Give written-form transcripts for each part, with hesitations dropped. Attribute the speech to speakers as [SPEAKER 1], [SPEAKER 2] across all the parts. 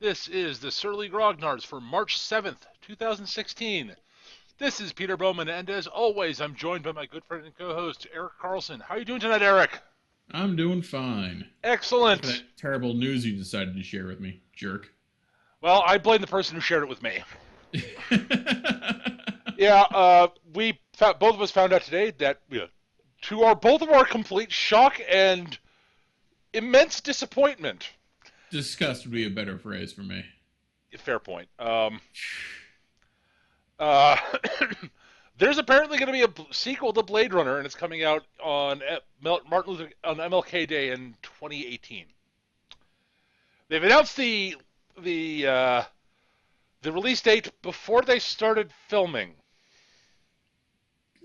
[SPEAKER 1] This is the Surly Grognards for March 7th, 2016. This is Peter Bowman, and as always, I'm joined by my good friend and co-host, Eric Carlson. How are you doing tonight, Eric?
[SPEAKER 2] I'm doing fine. Except for
[SPEAKER 1] Excellent.
[SPEAKER 2] that terrible news you decided to share with me, jerk.
[SPEAKER 1] Well, I blame the person who shared it with me. Yeah, both of us found out today that, to our both of our complete shock and immense disappointment.
[SPEAKER 2] Disgust would be a better phrase for me.
[SPEAKER 1] Fair point. Uh, there's apparently going to be a sequel to Blade Runner, and it's coming out on MLK Day in 2018. They've announced the uh, the release date before they started filming.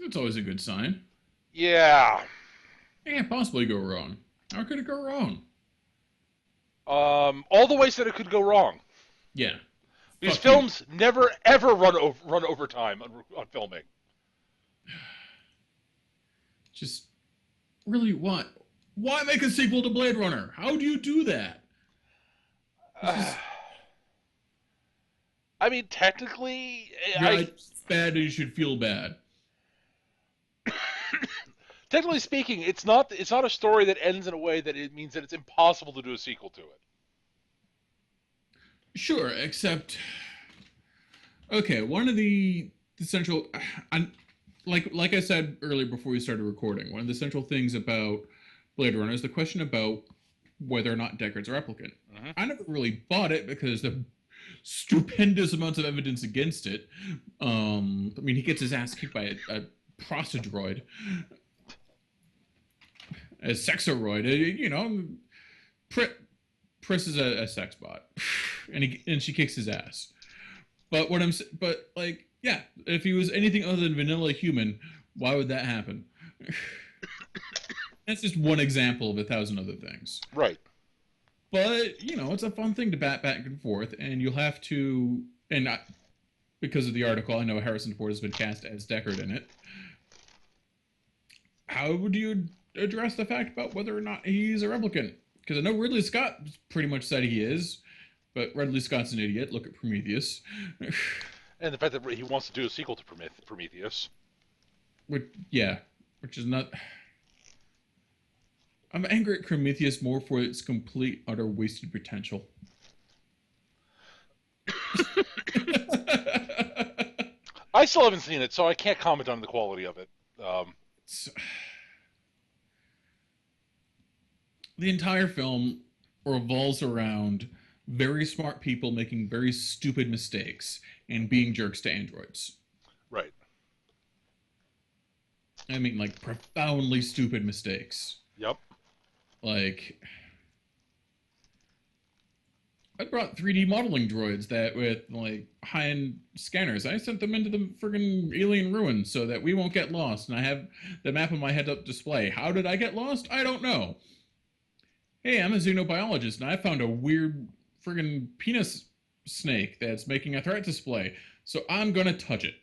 [SPEAKER 2] That's always a good sign.
[SPEAKER 1] Yeah,
[SPEAKER 2] It can't possibly go wrong. How could it go wrong?
[SPEAKER 1] all the ways that it could go wrong.
[SPEAKER 2] Yeah.
[SPEAKER 1] These
[SPEAKER 2] Fuck you.
[SPEAKER 1] films never ever run over time on filming.
[SPEAKER 2] Just really what? Why make a sequel to Blade Runner? How do you do that? It's
[SPEAKER 1] Uh,
[SPEAKER 2] just
[SPEAKER 1] I mean, technically,
[SPEAKER 2] yeah, it's bad and you should feel bad.
[SPEAKER 1] technically speaking, it's not a story that ends in a way that it means that it's impossible to do a sequel to it.
[SPEAKER 2] Sure, except okay, one of the essential I, like I said earlier before we started recording, one of the central things about Blade Runner is the question about whether or not Deckard's a replicant.
[SPEAKER 1] Hmm.
[SPEAKER 2] I never really bought it because the stupendous amounts of evidence against it. I mean, he gets his ass kicked by a prostadroid, a sexoroid. Pri- Pris is a sex bot, and she kicks his ass. But like, yeah, if he was anything other than vanilla human, why would that happen? That's just one example of a thousand other things.
[SPEAKER 1] Right.
[SPEAKER 2] But it's a fun thing to bat back and forth, and you'll have to. And not because of the article, I know Harrison Ford has been cast as Deckard in it. How would you address the fact about whether or not he's a replicant? Because I know Ridley Scott pretty much said he is, but Ridley Scott's an idiot. Look at Prometheus.
[SPEAKER 1] And the fact that he wants to do a sequel to Prometheus.
[SPEAKER 2] which, yeah, which is not. I'm angry at Prometheus more for its complete, utter wasted potential.
[SPEAKER 1] I still haven't seen it, so I can't comment on the quality of it. Um,
[SPEAKER 2] The entire film revolves around very smart people making very stupid mistakes and being jerks to androids.
[SPEAKER 1] right.
[SPEAKER 2] I mean, like, profoundly stupid mistakes.
[SPEAKER 1] Yep.
[SPEAKER 2] Like, I brought 3D modeling droids that with like high-end scanners. I sent them into the friggin' alien ruins so that we won't get lost. And I have the map on my head-up display. How did I get lost? I don't know. Hey, I'm a xenobiologist and I found a weird friggin' penis snake that's making a threat display. So I'm gonna touch it.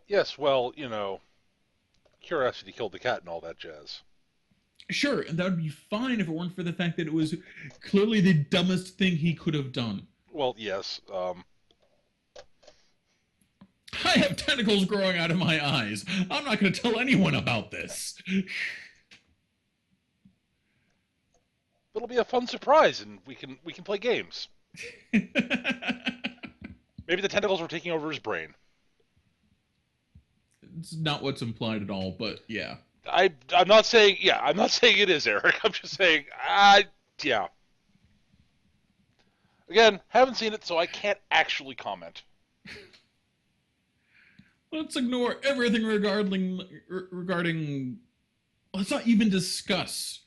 [SPEAKER 1] Yes. Well, curiosity killed the cat and all that jazz.
[SPEAKER 2] Sure, and that would be fine if it weren't for the fact that it was clearly the dumbest thing he could have done.
[SPEAKER 1] Well, yes.
[SPEAKER 2] I have tentacles growing out of my eyes. I'm not going to tell anyone about this.
[SPEAKER 1] It'll be a fun surprise, and we can play games. Maybe the tentacles were taking over his brain.
[SPEAKER 2] It's not what's implied at all, but yeah.
[SPEAKER 1] I'm not saying, yeah, I'm not saying it is, Eric. I'm just saying, yeah. Again, haven't seen it, so I can't actually comment.
[SPEAKER 2] Let's ignore everything regarding. Let's not even discuss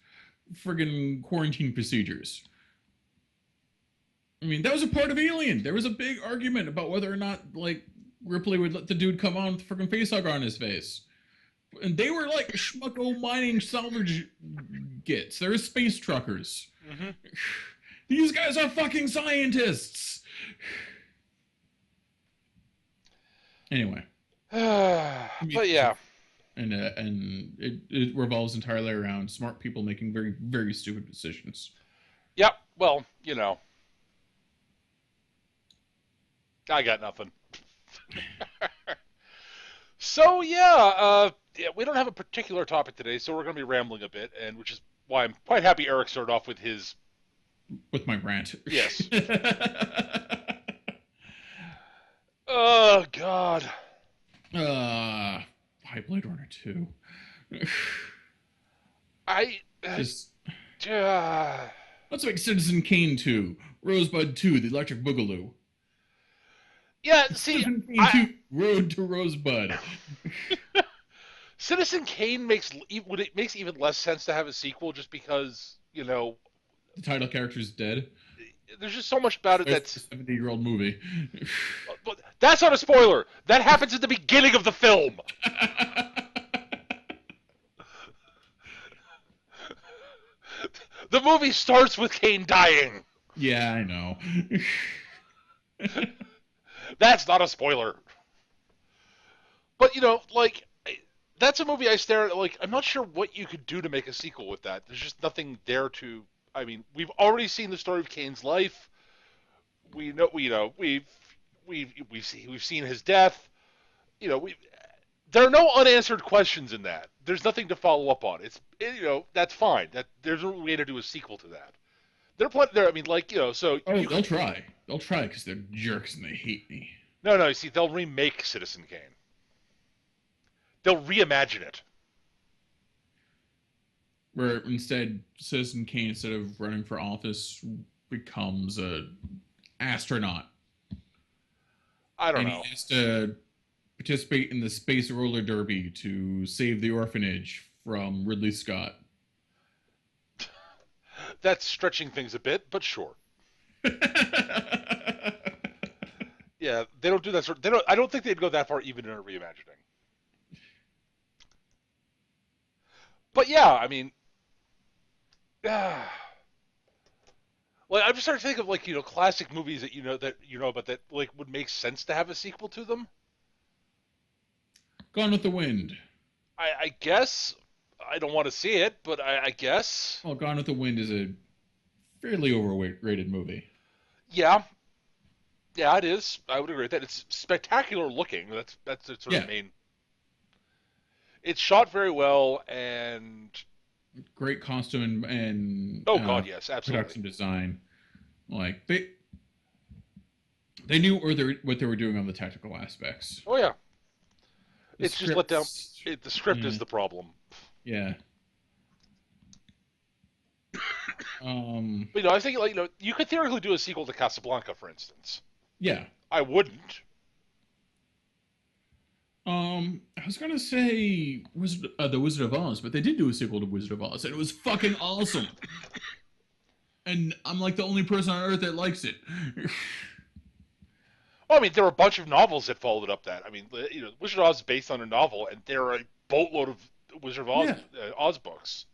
[SPEAKER 2] friggin' quarantine procedures. I mean, that was a part of Alien. There was a big argument about whether or not like Ripley would let the dude come on with a friggin' facehugger on his face. And they were like schmucko mining salvage gits. They're space truckers.
[SPEAKER 1] Hmm.
[SPEAKER 2] These guys are fucking scientists. Anyway,
[SPEAKER 1] But yeah,
[SPEAKER 2] and it revolves entirely around smart people making very very stupid decisions.
[SPEAKER 1] Yep. Well, I got nothing. So yeah, we don't have a particular topic today, so we're going to be rambling a bit, and which is why I'm quite happy Eric started off with his
[SPEAKER 2] With my rant.
[SPEAKER 1] yes. Oh God.
[SPEAKER 2] Why Blade Runner 2?
[SPEAKER 1] I
[SPEAKER 2] Just
[SPEAKER 1] uh,
[SPEAKER 2] let's make Citizen Kane 2, Rosebud 2, The Electric Boogaloo.
[SPEAKER 1] yeah. See,
[SPEAKER 2] Citizen Kane
[SPEAKER 1] I
[SPEAKER 2] 2, Road to Rosebud.
[SPEAKER 1] Citizen Kane makes even less sense to have a sequel just because
[SPEAKER 2] The title character is dead.
[SPEAKER 1] there's just so much about it
[SPEAKER 2] It's a
[SPEAKER 1] that's
[SPEAKER 2] 70-year-old movie.
[SPEAKER 1] but that's not a spoiler. That happens at the beginning of the film. The movie starts with Kane dying.
[SPEAKER 2] Yeah, I know.
[SPEAKER 1] That's not a spoiler. But like that's a movie I stare at. Like I'm not sure what you could do to make a sequel with that. There's just nothing there to. I mean, we've already seen the story of Kane's life. We've seen his death. We there are no unanswered questions in that. There's nothing to follow up on. That's fine. That there's no way to do a sequel to that. They're plenty there. I mean, like so
[SPEAKER 2] Oh,
[SPEAKER 1] you
[SPEAKER 2] they'll
[SPEAKER 1] could
[SPEAKER 2] try. They'll try because they're jerks and they hate me.
[SPEAKER 1] no. You see, they'll remake Citizen Kane. They'll reimagine it.
[SPEAKER 2] Where instead, Citizen Kane, instead of running for office, becomes a astronaut,
[SPEAKER 1] I don't
[SPEAKER 2] and
[SPEAKER 1] know.
[SPEAKER 2] he has to participate in the space roller derby to save the orphanage from Ridley Scott.
[SPEAKER 1] That's stretching things a bit, but sure. Yeah, they don't do that sort. They don't. I don't think they'd go that far even in a reimagining. But yeah, I mean, like I'm just starting to think of like classic movies that but that like would make sense to have a sequel to them.
[SPEAKER 2] Gone with the Wind.
[SPEAKER 1] I guess I don't want to see it, but I guess
[SPEAKER 2] Well, Gone with the Wind is a fairly overrated movie.
[SPEAKER 1] yeah, yeah, it is. I would agree with that. It's spectacular looking. That's its sort of
[SPEAKER 2] Yeah,
[SPEAKER 1] main. It's shot very well, and
[SPEAKER 2] great costume and
[SPEAKER 1] oh god, yes, absolutely.
[SPEAKER 2] production design. Like they knew what they were doing on the technical aspects.
[SPEAKER 1] Oh yeah,
[SPEAKER 2] The
[SPEAKER 1] it's just let down.
[SPEAKER 2] scripts,
[SPEAKER 1] The script
[SPEAKER 2] yeah,
[SPEAKER 1] is the problem.
[SPEAKER 2] yeah.
[SPEAKER 1] But I think like you could theoretically do a sequel to Casablanca, for instance.
[SPEAKER 2] Yeah.
[SPEAKER 1] I wouldn't.
[SPEAKER 2] I was gonna say the Wizard of Oz, but they did do a sequel to Wizard of Oz, and it was fucking awesome. And I'm like the only person on earth that likes it.
[SPEAKER 1] Well, I mean, there were a bunch of novels that followed up that. I mean, Wizard of Oz is based on a novel, and there are a boatload of Wizard of Oz
[SPEAKER 2] Yeah,
[SPEAKER 1] Oz books.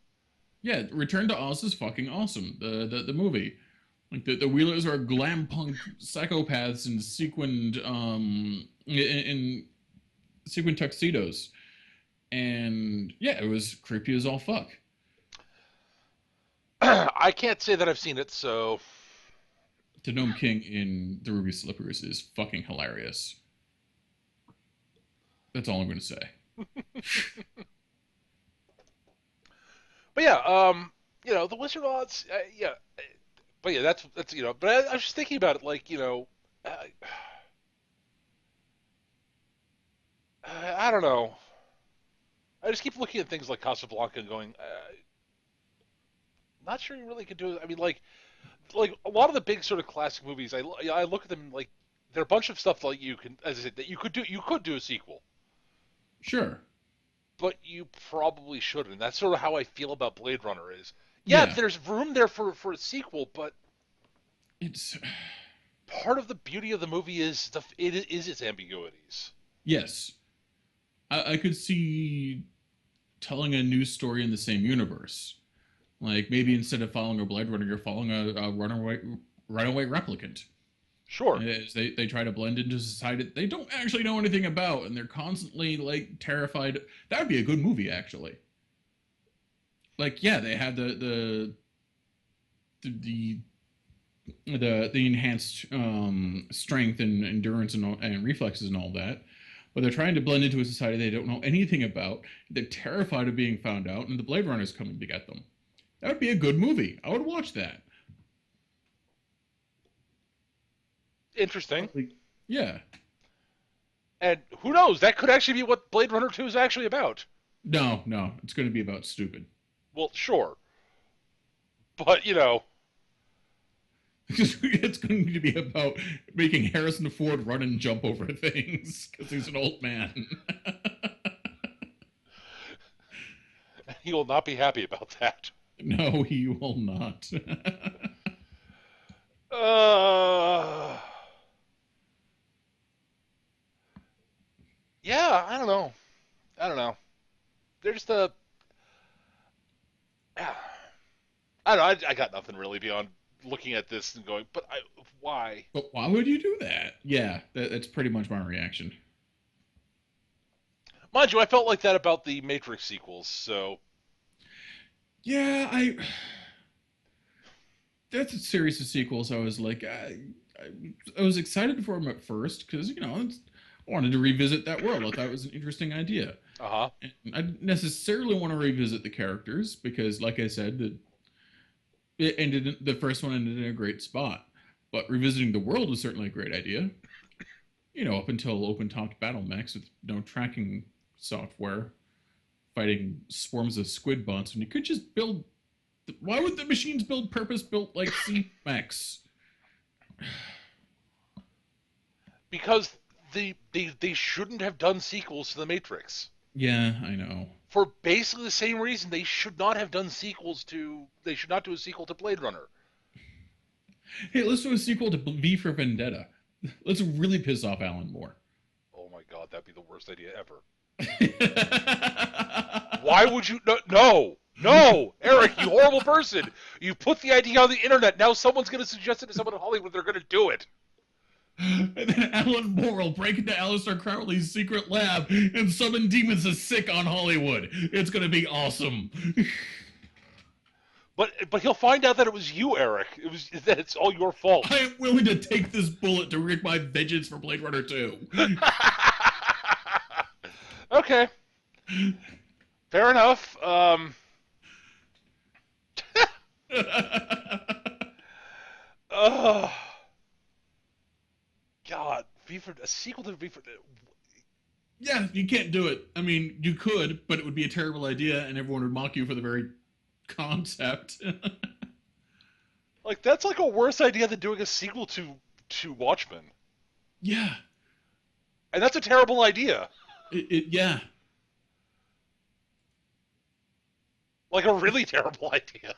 [SPEAKER 2] yeah. Return to Oz is fucking awesome. The movie, like the Wheelers are glam punk psychopaths in in sequin tuxedos, and yeah, it was creepy as all fuck.
[SPEAKER 1] I can't say that I've seen it, so
[SPEAKER 2] The Gnome King in The Ruby Slippers is fucking hilarious. That's all I'm gonna say.
[SPEAKER 1] but yeah, the Wizard of Oz, yeah, but yeah, that's But I was just thinking about it, like uh, I don't know. I just keep looking at things like Casablanca and going, not sure you really could do it. I mean, like a lot of the big sort of classic movies, I look at them like they're a bunch of stuff like you can, as I said, that you could do. You could do a sequel,
[SPEAKER 2] Sure.
[SPEAKER 1] but you probably shouldn't. That's sort of how I feel about Blade Runner. Is yeah,
[SPEAKER 2] Yeah.
[SPEAKER 1] there's room there for a sequel, but
[SPEAKER 2] It's
[SPEAKER 1] part of the beauty of the movie is its ambiguities.
[SPEAKER 2] yes. I could see telling a new story in the same universe. Like maybe instead of following a Blade Runner, you're following a runaway replicant.
[SPEAKER 1] Sure.
[SPEAKER 2] As they try to blend into society they don't actually know anything about, and they're constantly like terrified. That would be a good movie, actually. Like, yeah, they had the the the enhanced strength and endurance and reflexes and all that. But they're trying to blend into a society they don't know anything about. They're terrified of being found out, and the Blade Runner's coming to get them. That would be a good movie. I would watch that.
[SPEAKER 1] Interesting.
[SPEAKER 2] Yeah.
[SPEAKER 1] And who knows? That could actually be what Blade Runner 2 is actually about.
[SPEAKER 2] No, no, it's going to be about stupid.
[SPEAKER 1] Well, sure. But, you know.
[SPEAKER 2] It's going to be about making Harrison Ford run and jump over things because he's an old man.
[SPEAKER 1] He will not be happy about that.
[SPEAKER 2] No, he will not.
[SPEAKER 1] uh, yeah, I don't know. I don't know. There's the. I don't know. I got nothing really beyond looking at this and going, but why?
[SPEAKER 2] But why would you do that? Yeah, that's pretty much my reaction.
[SPEAKER 1] Mind you, I felt like that about the Matrix sequels, so.
[SPEAKER 2] Yeah, that's a series of sequels. I was like, I was excited for them at first because I wanted to revisit that world. I thought it was an interesting idea.
[SPEAKER 1] Uh-huh.
[SPEAKER 2] And I didn't necessarily want to revisit the characters because, like I said, the first one ended in a great spot. But revisiting the world was certainly a great idea. Up until open-talk battle mechs with no tracking software, fighting swarms of squid bots, and you could just build. Why would the machines build purpose-built like sea mechs?
[SPEAKER 1] Because they shouldn't have done sequels to the Matrix.
[SPEAKER 2] Yeah, I know.
[SPEAKER 1] For basically the same reason they should not have done sequels to. They should not do a sequel to Blade Runner.
[SPEAKER 2] Hey, let's do a sequel to V for Vendetta. Let's really piss off Alan Moore.
[SPEAKER 1] Oh my god, that'd be the worst idea ever. Why would you? No, Eric, you horrible person. You put the idea on the internet. Now someone's going to suggest it to someone in Hollywood. They're going to do it.
[SPEAKER 2] And then Alan Moore will break into Aleister Crowley's secret lab and summon demons as sick on Hollywood. It's going to be awesome.
[SPEAKER 1] But he'll find out that it was you, Eric. That it's all your fault.
[SPEAKER 2] I am willing to take this bullet to wreak my vengeance for Blade Runner 2.
[SPEAKER 1] Okay. Fair enough. Oh. God, a sequel to V for.
[SPEAKER 2] Yeah, you can't do it. I mean, you could, but it would be a terrible idea, and everyone would mock you for the very concept.
[SPEAKER 1] Like, that's like a worse idea than doing a sequel to Watchmen.
[SPEAKER 2] Yeah.
[SPEAKER 1] And that's a terrible idea.
[SPEAKER 2] Yeah.
[SPEAKER 1] Like a really terrible idea.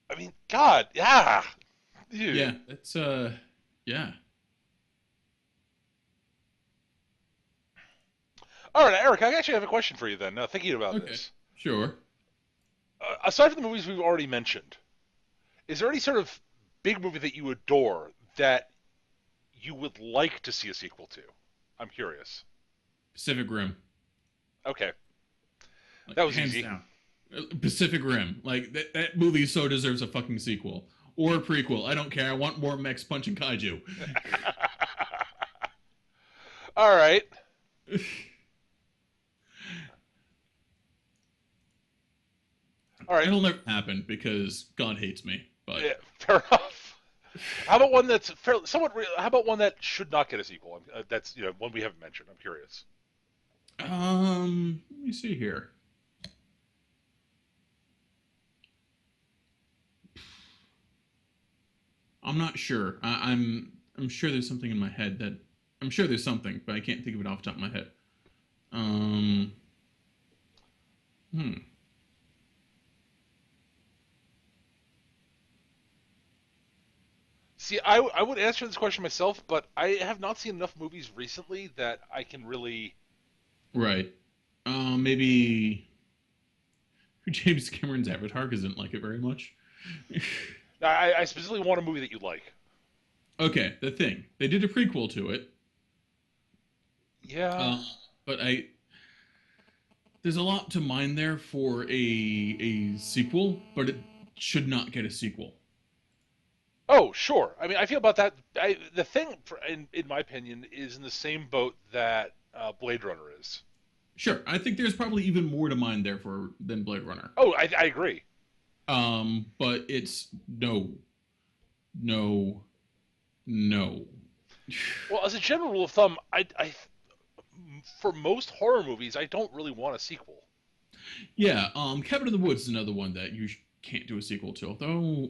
[SPEAKER 1] I mean, God, yeah. Dude.
[SPEAKER 2] Yeah, it's, yeah.
[SPEAKER 1] All right, Eric, I actually have a question for you then, thinking about this.
[SPEAKER 2] Sure.
[SPEAKER 1] Aside from the movies we've already mentioned, is there any sort of big movie that you adore that you would like to see a sequel to? I'm curious.
[SPEAKER 2] Pacific Rim.
[SPEAKER 1] Okay.
[SPEAKER 2] Like,
[SPEAKER 1] That was
[SPEAKER 2] hands
[SPEAKER 1] easy.
[SPEAKER 2] down. Pacific Rim. Like, that movie so deserves a fucking sequel. Or a prequel. I don't care. I want more mechs punching kaiju.
[SPEAKER 1] All right. All right.
[SPEAKER 2] It'll never happen because God hates me. But
[SPEAKER 1] Yeah, fair enough. How about one that's somewhat real? How about one that should not get a sequel? That's one we haven't mentioned. I'm curious.
[SPEAKER 2] let me see here. I'm not sure. I'm sure there's something in my head that I'm sure there's something, but I can't think of it off the top of my head. Hmm.
[SPEAKER 1] See, I would answer this question myself, but I have not seen enough movies recently that I can really.
[SPEAKER 2] Right. Maybe James Cameron's Avatar isn't like it very much.
[SPEAKER 1] I specifically want a movie that you like.
[SPEAKER 2] Okay, The Thing. They did a prequel to it.
[SPEAKER 1] Yeah.
[SPEAKER 2] But there's a lot to mine there for a sequel, but it should not get a sequel.
[SPEAKER 1] Oh, sure. I mean, I feel about that. The thing, in my opinion, is in the same boat that Blade Runner is.
[SPEAKER 2] Sure, I think there's probably even more to mine there for than Blade Runner.
[SPEAKER 1] Oh, I agree.
[SPEAKER 2] But it's no, no, no.
[SPEAKER 1] Well, as a general rule of thumb, for most horror movies, I don't really want a sequel.
[SPEAKER 2] Yeah, Cabin in the Woods is another one that can't do a sequel to. Although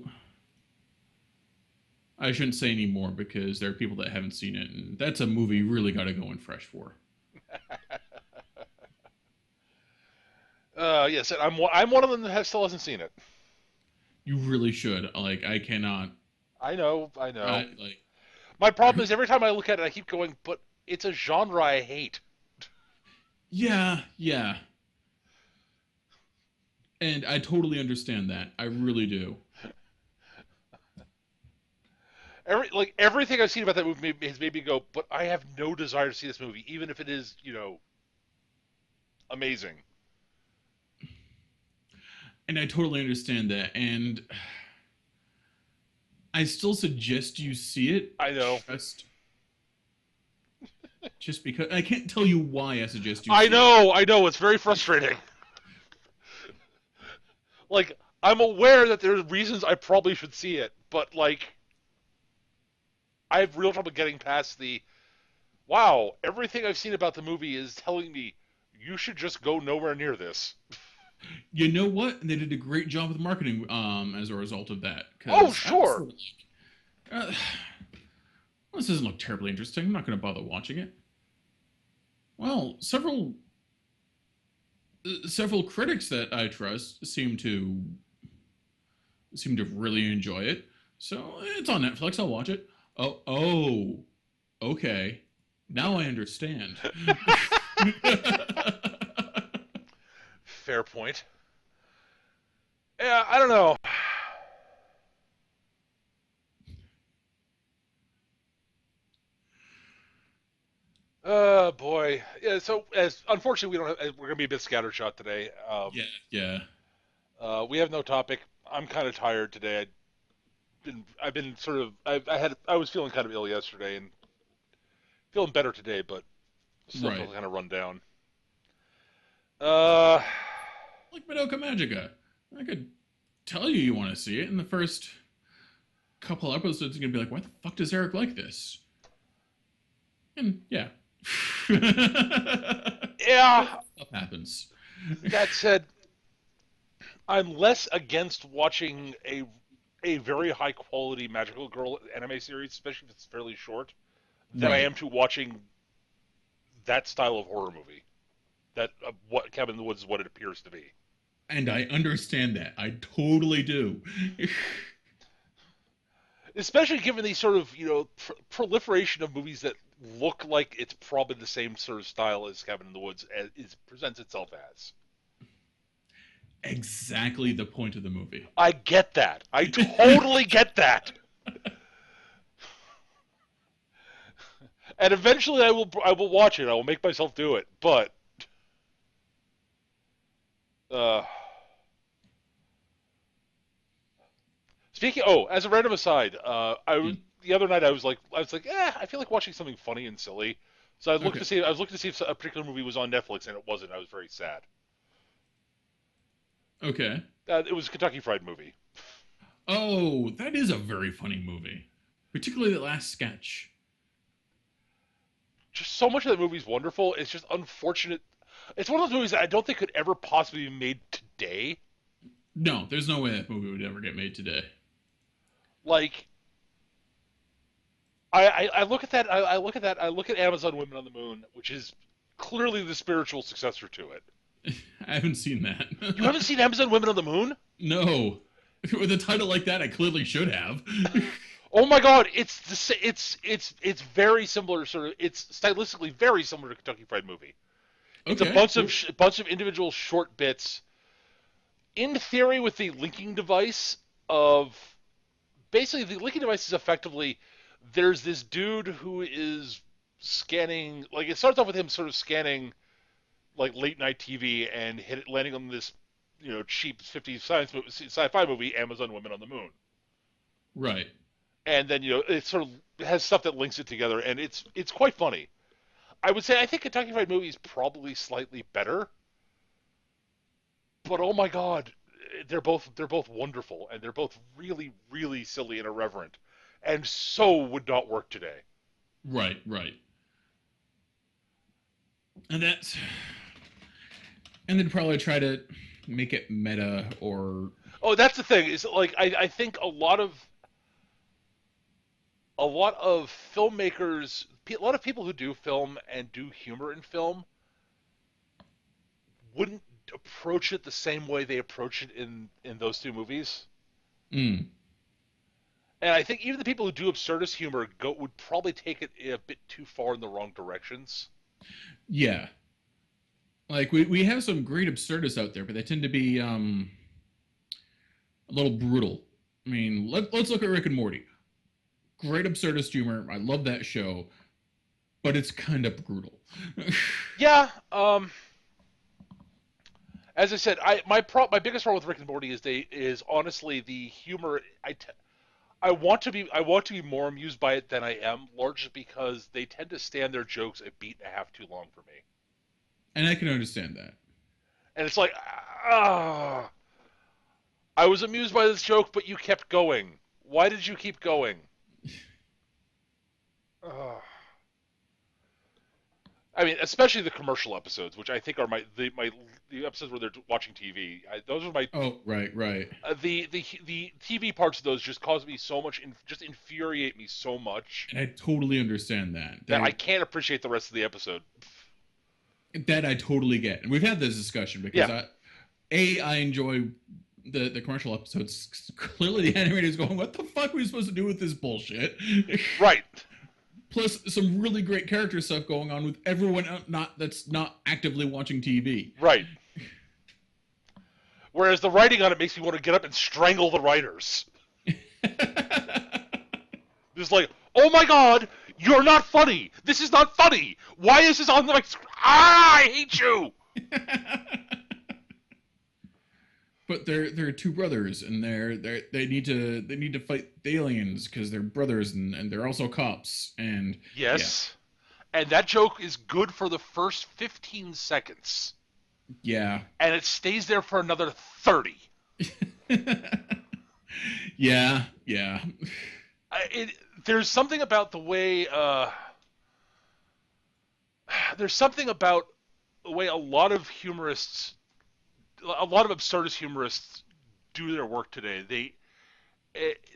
[SPEAKER 2] I shouldn't say any more because there are people that haven't seen it, and that's a movie you really got to go in fresh for.
[SPEAKER 1] Yes, and I'm one of them that still hasn't seen it.
[SPEAKER 2] You really should. Like, I cannot.
[SPEAKER 1] I know, I know.
[SPEAKER 2] Like.
[SPEAKER 1] My problem is every time I look at it, I keep going, but it's a genre I hate.
[SPEAKER 2] Yeah, yeah. And I totally understand that. I really do.
[SPEAKER 1] Everything I've seen about that movie has made me go, but I have no desire to see this movie, even if it is, amazing.
[SPEAKER 2] And I totally understand that. And I still suggest you see it.
[SPEAKER 1] I know.
[SPEAKER 2] Just because I can't tell you why I suggest you
[SPEAKER 1] I
[SPEAKER 2] see
[SPEAKER 1] know, I know, it's very frustrating. Like, I'm aware that there's reasons I probably should see it, but like I have real trouble getting past the wow, everything I've seen about the movie is telling me you should just go nowhere near this.
[SPEAKER 2] it. You know what? They did a great job with marketing as a result of that.
[SPEAKER 1] Oh, sure.
[SPEAKER 2] Well, this doesn't look terribly interesting. I'm not going to bother watching it. Well, several critics that I trust seem to really enjoy it. So it's on Netflix. I'll watch it. Oh, okay. Now I understand.
[SPEAKER 1] Fair point. Yeah, I don't know. Boy. Yeah. So, as unfortunately, we're gonna be a bit scattershot today.
[SPEAKER 2] Yeah, yeah.
[SPEAKER 1] We have no topic. I'm kind of tired today. I've been sort of, I was feeling kind of ill yesterday and feeling better today, but still feel
[SPEAKER 2] Right.
[SPEAKER 1] kind of run down. Uh,
[SPEAKER 2] Like Madoka Magica. I could tell you want to see it in the first couple episodes. You're gonna be like, why the fuck does Eric like this? And yeah.
[SPEAKER 1] yeah.
[SPEAKER 2] Stuff happens.
[SPEAKER 1] That said, I'm less against watching a very high quality magical girl anime series, especially if it's fairly short, than I
[SPEAKER 2] Right.
[SPEAKER 1] am to watching that style of horror movie. That what Cabin in the Woods is what it appears to be.
[SPEAKER 2] And I understand that. I totally do.
[SPEAKER 1] Especially given the sort of proliferation of movies that look like it's probably the same sort of style as Cabin in the Woods as it presents itself as.
[SPEAKER 2] Exactly the point of the movie.
[SPEAKER 1] I get that. I totally get that. And eventually I will watch it. I will make myself do it. But uh, speaking, as a random aside, the other night I was like, I feel like watching something funny and silly. So
[SPEAKER 2] Okay.
[SPEAKER 1] I was looking to see if a particular movie was on Netflix, and it wasn't. I was very sad.
[SPEAKER 2] Okay.
[SPEAKER 1] It was a Kentucky Fried Movie.
[SPEAKER 2] Oh, that is a very funny movie. Particularly the last sketch.
[SPEAKER 1] Just so much of that movie is wonderful. It's just unfortunate. It's one of those movies that I don't think could ever possibly be made today.
[SPEAKER 2] No, there's no way that movie would ever get made today.
[SPEAKER 1] Like, I look at that. I look at that. I look at Amazon Women on the Moon, which is clearly the spiritual successor to it.
[SPEAKER 2] I haven't seen that.
[SPEAKER 1] You haven't seen Amazon Women on the Moon?
[SPEAKER 2] No. With a title like that, I clearly should have.
[SPEAKER 1] Oh my God! It's very similar. Sort of. It's stylistically very similar to Kentucky Fried Movie. It's a
[SPEAKER 2] Okay.
[SPEAKER 1] bunch of individual short bits. In theory, with the linking device of basically the linking device is effectively there's this dude who is scanning. Like it starts off with him sort of scanning like late night TV and landing on this cheap 50s sci-fi movie, Amazon Women on the Moon.
[SPEAKER 2] Right.
[SPEAKER 1] And then it sort of has stuff that links it together, and it's quite funny. I would say I think Kentucky Fried Movie is probably slightly better, but oh my god, they're both wonderful, and they're both really really silly and irreverent, and so would not work today.
[SPEAKER 2] Right. Right. And that's and then probably try to make it meta or
[SPEAKER 1] Oh, that's the thing is like I think a lot of filmmakers, a lot of people who do film and do humor in film wouldn't approach it the same way they approach it in those two movies.
[SPEAKER 2] mm,
[SPEAKER 1] And I think even the people who do absurdist humor would probably take it a bit too far in the wrong directions.
[SPEAKER 2] yeah. Like we have some great absurdists out there, but they tend to be a little brutal. I mean, let's look at Rick and Morty. Great absurdist humor. I love that show, but it's kind of brutal.
[SPEAKER 1] Yeah, as I said, my biggest problem with Rick and Morty is honestly the humor. I want to be more amused by it than I am, largely because they tend to stand their jokes a beat and a half too long for me.
[SPEAKER 2] And I can understand that.
[SPEAKER 1] And it's like, ah, I was amused by this joke, but you kept going. Why did you keep going? Ugh. I mean, especially the commercial episodes, which I think are the episodes where they're watching TV. Those are my
[SPEAKER 2] Oh, right, right.
[SPEAKER 1] the TV parts of those just cause me so much, just infuriate me so much
[SPEAKER 2] And I totally understand that.
[SPEAKER 1] that I can't appreciate the rest of the episode.
[SPEAKER 2] That I totally get. And we've had this discussion because
[SPEAKER 1] Yeah.
[SPEAKER 2] I enjoy the commercial episodes. Clearly the animator is going, what the fuck are we supposed to do with this bullshit?
[SPEAKER 1] Right.
[SPEAKER 2] Plus some really great character stuff going on with everyone that's not actively watching TV.
[SPEAKER 1] Right. Whereas the writing on it makes me want to get up and strangle the writers. Just like, oh my god, you're not funny. This is not funny. Why is this on the screen? Ah, I hate you.
[SPEAKER 2] But they're two brothers, and they need to fight the aliens because they're brothers, and they're also cops. And
[SPEAKER 1] Yes. And that joke is good for the first 15 seconds.
[SPEAKER 2] yeah,
[SPEAKER 1] And it stays there for another 30.
[SPEAKER 2] yeah, yeah.
[SPEAKER 1] There's something about the way there's something about the way a lot of absurdist humorists do their work today.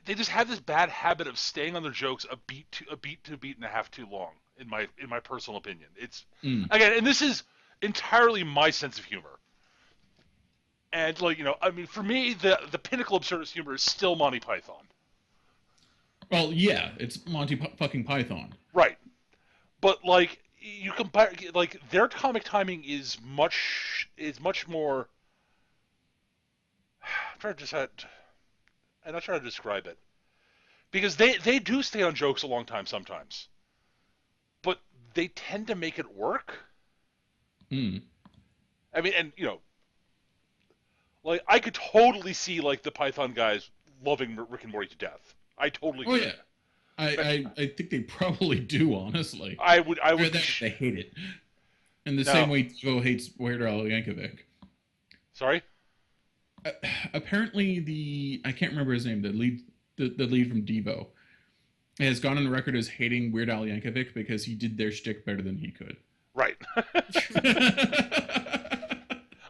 [SPEAKER 1] They just have this bad habit of staying on their jokes a beat to a beat and a half too long. In my personal opinion, it's again, and this is entirely my sense of humor. And I mean, for me, the pinnacle of absurdist humor is still Monty Python.
[SPEAKER 2] Well, yeah, it's Monty fucking Python.
[SPEAKER 1] Right. But you compare their comic timing is much more. I'm trying to decide. I'm not trying to describe it because they do stay on jokes a long time sometimes, but they tend to make it work.
[SPEAKER 2] Hmm.
[SPEAKER 1] I mean, and I could totally see the Python guys loving Rick and Morty to death. I totally
[SPEAKER 2] Oh
[SPEAKER 1] could.
[SPEAKER 2] yeah. I think they probably do, honestly.
[SPEAKER 1] I would.
[SPEAKER 2] They hate it. In the
[SPEAKER 1] No.
[SPEAKER 2] same way Joe hates Weird Al Yankovic.
[SPEAKER 1] Sorry?
[SPEAKER 2] Apparently I can't remember his name, the lead from Devo, has gone on the record as hating Weird Al Yankovic because he did their shtick better than he could.
[SPEAKER 1] Right.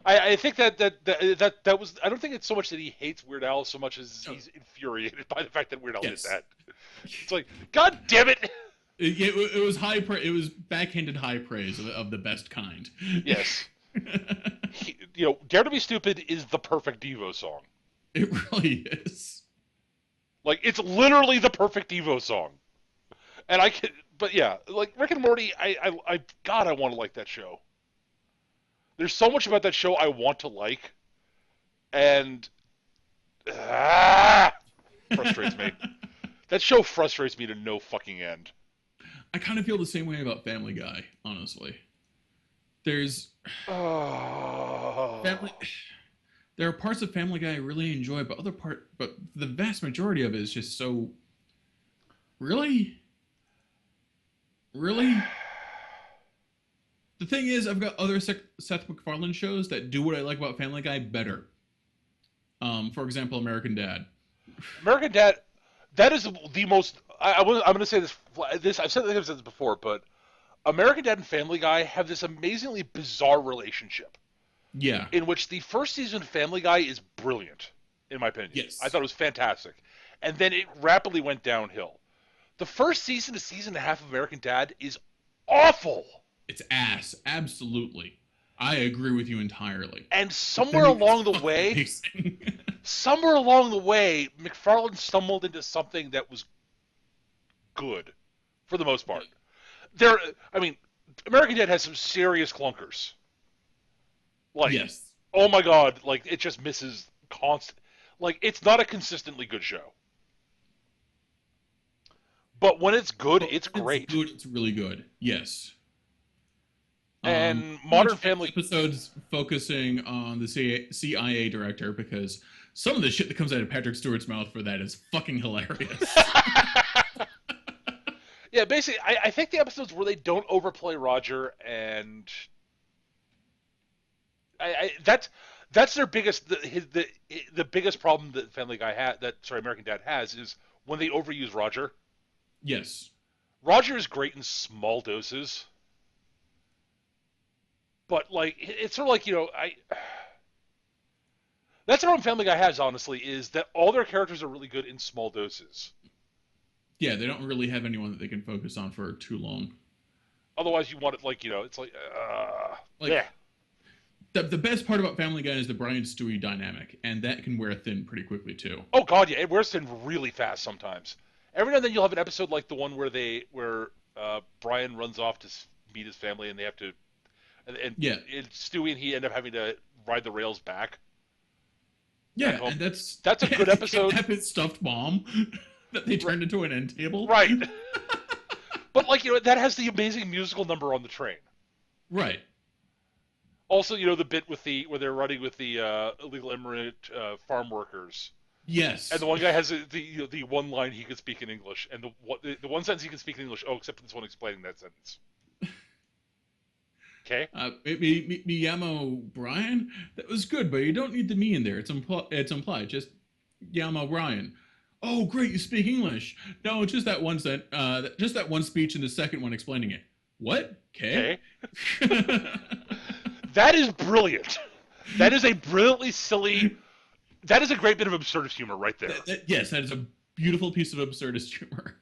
[SPEAKER 1] I think that was. I don't think it's so much that he hates Weird Al so much as he's infuriated by the fact that Weird Al did that. It's like, God damn it!
[SPEAKER 2] It was high. It was backhanded high praise of the best kind.
[SPEAKER 1] Yes. Dare to Be Stupid is the perfect Devo song.
[SPEAKER 2] It really is.
[SPEAKER 1] It's literally the perfect Devo song. And but yeah, Rick and Morty, God, I want to like that show. There's so much about that show I want to like, and frustrates me. That show frustrates me to no fucking end.
[SPEAKER 2] I kind of feel the same way about Family Guy, honestly. There's Family. There are parts of Family Guy I really enjoy, but the vast majority of it is just so really, really. The thing is, I've got other Seth MacFarlane shows that do what I like about Family Guy better. For example, American Dad.
[SPEAKER 1] American Dad, that is the most. I'm going to say this. I've said this before, but American Dad and Family Guy have this amazingly bizarre relationship
[SPEAKER 2] Yeah.
[SPEAKER 1] in which the first season of Family Guy is brilliant, in my opinion. I
[SPEAKER 2] Yes.
[SPEAKER 1] thought it was fantastic, and then it rapidly went downhill. The first season to season and a half of American Dad is awful.
[SPEAKER 2] It's ass. Absolutely. I agree with you entirely.
[SPEAKER 1] And
[SPEAKER 2] But then it's fucking
[SPEAKER 1] somewhere along the way, McFarlane stumbled into something that was good, for the most part. There, I mean, American Dad has some serious clunkers. Like,
[SPEAKER 2] Yes.
[SPEAKER 1] oh my god, like it just misses constant. Like, it's not a consistently good show. But when it's good,
[SPEAKER 2] But
[SPEAKER 1] it's
[SPEAKER 2] when it's
[SPEAKER 1] great.
[SPEAKER 2] good. It's really good. Yes.
[SPEAKER 1] And
[SPEAKER 2] Much
[SPEAKER 1] Modern Family.
[SPEAKER 2] episodes focusing on the CIA director because some of the shit that comes out of Patrick Stewart's mouth for that is fucking hilarious.
[SPEAKER 1] Yeah, basically, I think the episodes where they don't overplay Roger and that's their biggest the biggest problem that Family Guy had that sorry American Dad has is when they overuse Roger.
[SPEAKER 2] Yes.
[SPEAKER 1] Roger is great in small doses, but like it's sort of like that's the problem Family Guy has honestly is that all their characters are really good in small doses.
[SPEAKER 2] Yeah, they don't really have anyone that they can focus on for too long.
[SPEAKER 1] Otherwise, you want it like it's like
[SPEAKER 2] Like
[SPEAKER 1] yeah.
[SPEAKER 2] the best part about Family Guy is the Brian Stewie dynamic, and that can wear thin pretty quickly too.
[SPEAKER 1] Oh god, yeah, it wears thin really fast sometimes. Every now and then you'll have an episode like the one where Brian runs off to meet his family and they have to
[SPEAKER 2] Yeah.
[SPEAKER 1] and Stewie and he end up having to ride the rails back.
[SPEAKER 2] Yeah, and that's
[SPEAKER 1] That's a good episode.
[SPEAKER 2] Kidnap his stuffed mom that they turned into an end table.
[SPEAKER 1] Right. But like that has the amazing musical number on the train.
[SPEAKER 2] Right.
[SPEAKER 1] Also, the bit with where they're running with the illegal immigrant farm workers.
[SPEAKER 2] Yes.
[SPEAKER 1] And the one guy has the one line he can speak in English, and the one sentence he can speak in English. Oh, except for this one explaining that sentence. Okay.
[SPEAKER 2] Yamo Brian, that was good, but you don't need the me in there. It's implied. Just Yamo Brian. Oh, great, you speak English. No, just that just that one speech and the second one explaining it. What? Okay.
[SPEAKER 1] That is brilliant. That is a brilliantly silly. That is a great bit of absurdist humor right there.
[SPEAKER 2] Yes, that is a beautiful piece of absurdist humor.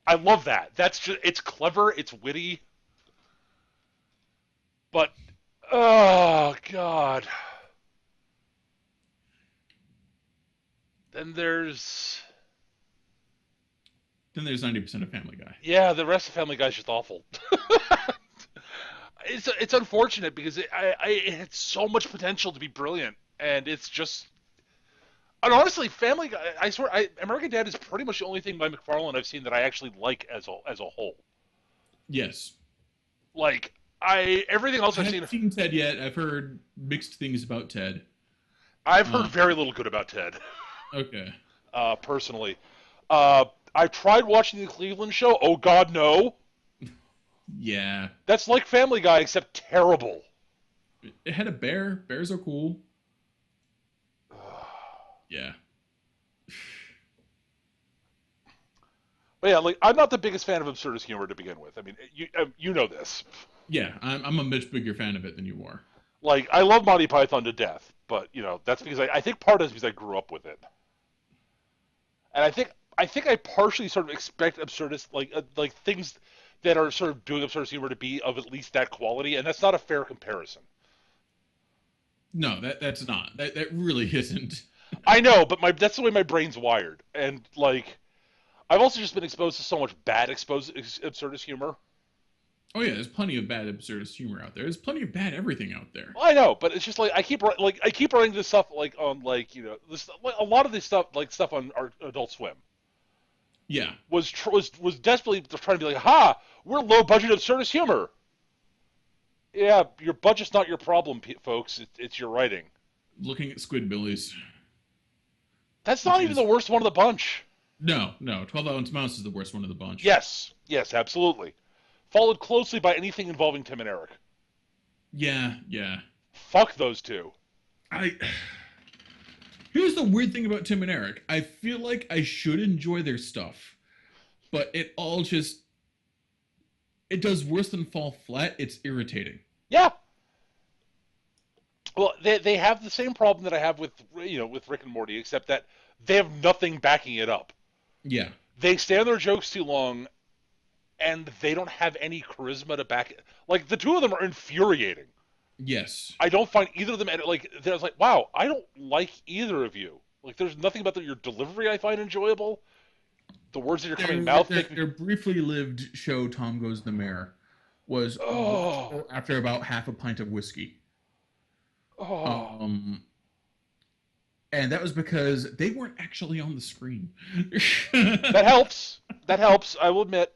[SPEAKER 1] I love that. It's clever, it's witty. But oh god. Then there's
[SPEAKER 2] 90% of Family Guy.
[SPEAKER 1] yeah, the rest of Family Guy's just awful. It's unfortunate because it had so much potential to be brilliant, and it's just. And honestly, Family Guy, I swear, American Dad is pretty much the only thing by McFarlane I've seen that I actually like as a whole.
[SPEAKER 2] Yes.
[SPEAKER 1] Like everything else
[SPEAKER 2] I
[SPEAKER 1] I've
[SPEAKER 2] haven't
[SPEAKER 1] seen.
[SPEAKER 2] seen Ted yet. I've heard mixed things about Ted.
[SPEAKER 1] I've heard very little good about Ted.
[SPEAKER 2] Okay.
[SPEAKER 1] Personally, I tried watching the Cleveland Show. Oh God, no.
[SPEAKER 2] Yeah.
[SPEAKER 1] That's like Family Guy except terrible.
[SPEAKER 2] It had a bear. Bears are cool. Yeah.
[SPEAKER 1] But yeah, like I'm not the biggest fan of absurdist humor to begin with. I mean, you know this.
[SPEAKER 2] Yeah, I'm a much bigger fan of it than you are.
[SPEAKER 1] Like I love Monty Python to death, but that's because I think part of it is because I grew up with it, and I think I partially sort of expect absurdist like things that are sort of doing absurdist humor to be of at least that quality, and that's not a fair comparison.
[SPEAKER 2] No, that's not. That really isn't.
[SPEAKER 1] I know, but that's the way my brain's wired, and like I've also just been exposed to so much bad absurdist humor.
[SPEAKER 2] Oh yeah, there's plenty of bad absurdist humor out there. There's plenty of bad everything out there.
[SPEAKER 1] Well, I know, but it's just like I keep running this stuff like on this like, a lot of this stuff like stuff on our Adult Swim.
[SPEAKER 2] Yeah.
[SPEAKER 1] Was desperately trying to be like, ha, we're low budget absurdist humor. Yeah, your budget's not your problem, folks. It's your writing.
[SPEAKER 2] Looking at Squidbillies,
[SPEAKER 1] That's
[SPEAKER 2] which
[SPEAKER 1] not even the
[SPEAKER 2] is
[SPEAKER 1] worst one of the bunch.
[SPEAKER 2] no, 12-ounce mouse is the worst one of the bunch.
[SPEAKER 1] Yes, yes, absolutely. Followed closely by anything involving Tim and Eric.
[SPEAKER 2] Yeah, yeah.
[SPEAKER 1] Fuck those two.
[SPEAKER 2] I Here's the weird thing about Tim and Eric. I feel like I should enjoy their stuff, but it does worse than fall flat. It's irritating.
[SPEAKER 1] Yeah. Well, they have the same problem that I have with with Rick and Morty, except that they have nothing backing it up.
[SPEAKER 2] Yeah.
[SPEAKER 1] They stay on their jokes too long, and they don't have any charisma to back it. Like the two of them are infuriating.
[SPEAKER 2] Yes.
[SPEAKER 1] I don't find either of them like there's like wow, I don't like either of you. Like there's nothing about your delivery I find enjoyable. The words that are coming mouth make me.
[SPEAKER 2] Their briefly lived show, Tom Goes the Mayor, was
[SPEAKER 1] Oh,
[SPEAKER 2] after about half a pint of whiskey.
[SPEAKER 1] oh.
[SPEAKER 2] Um, and that was because they weren't actually on the screen.
[SPEAKER 1] That helps. That helps. I will admit.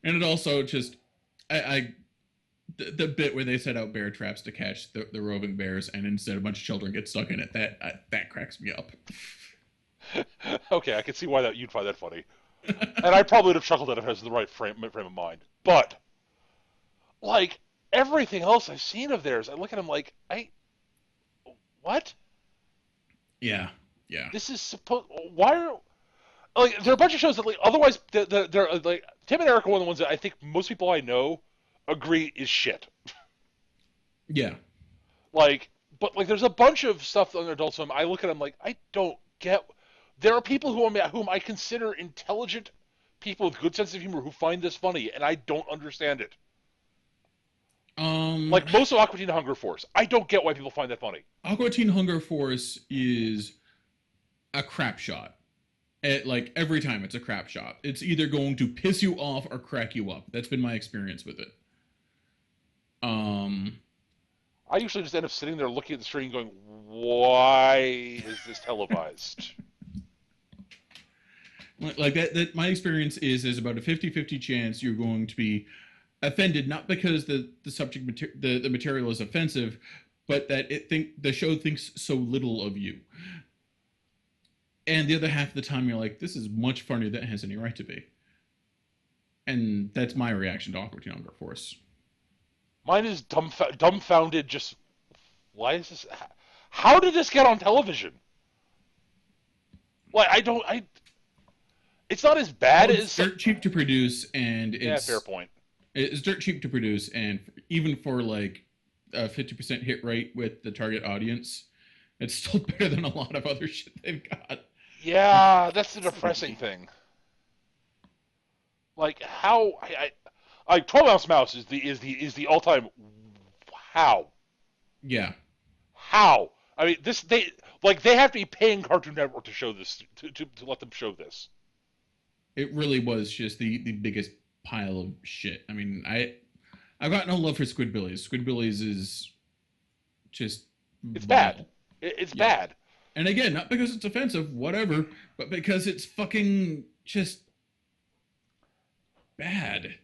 [SPEAKER 2] And it also just, I the bit where they set out bear traps to catch the roving bears, and instead a bunch of children get stuck in it. That cracks me up.
[SPEAKER 1] Okay, I can see why you'd find that funny, and I probably would have chuckled at it if I was in the right frame of mind. But like everything else I've seen of theirs, I look at them like what?
[SPEAKER 2] Yeah, yeah,
[SPEAKER 1] This is supposed. Why are like there are a bunch of shows that like otherwise they're like Tim and Eric are one of the ones that I think most people I know agree is shit.
[SPEAKER 2] yeah.
[SPEAKER 1] Like, but like there's a bunch of stuff on Adult Swim. I look at them like I don't get. There are people whom I consider intelligent people with good sense of humor who find this funny, and I don't understand it.
[SPEAKER 2] Um,
[SPEAKER 1] Like most of Aqua Teen Hunger Force, I don't get why people find that funny.
[SPEAKER 2] Aqua Teen Hunger Force is a crap shot. Like every time, it's a crap shot. It's either going to piss you off or crack you up. That's been my experience with it. Um,
[SPEAKER 1] I usually just end up sitting there looking at the screen, going, "Why is this televised?"
[SPEAKER 2] like that my experience is there's about a 50-50 chance you're going to be offended, not because the the material is offensive, but that the show thinks so little of you. And the other half of the time you're like, this is much funnier than it has any right to be. And that's my reaction to Aqua Teen Hunger Force.
[SPEAKER 1] Mine is dumbfounded. Just why is this? How did this get on television? Like I don't. It's not as bad
[SPEAKER 2] Well,
[SPEAKER 1] as.
[SPEAKER 2] it's dirt cheap to produce, and
[SPEAKER 1] Yeah, fair point.
[SPEAKER 2] it's dirt cheap to produce, and even for like a 50% hit rate with the target audience, it's still better than a lot of other shit they've got.
[SPEAKER 1] Yeah, that's the depressing thing. Like how like 12-ounce mouse is the all-time. How
[SPEAKER 2] Yeah,
[SPEAKER 1] how I mean this they have to be paying Cartoon Network to show this to let them show this.
[SPEAKER 2] it really was just the biggest pile of shit. I mean, I've got no love for Squidbillies. Squidbillies is just
[SPEAKER 1] It's
[SPEAKER 2] vile.
[SPEAKER 1] bad. It's
[SPEAKER 2] Yeah.
[SPEAKER 1] bad.
[SPEAKER 2] And again, not because it's offensive, whatever, but because it's fucking just bad.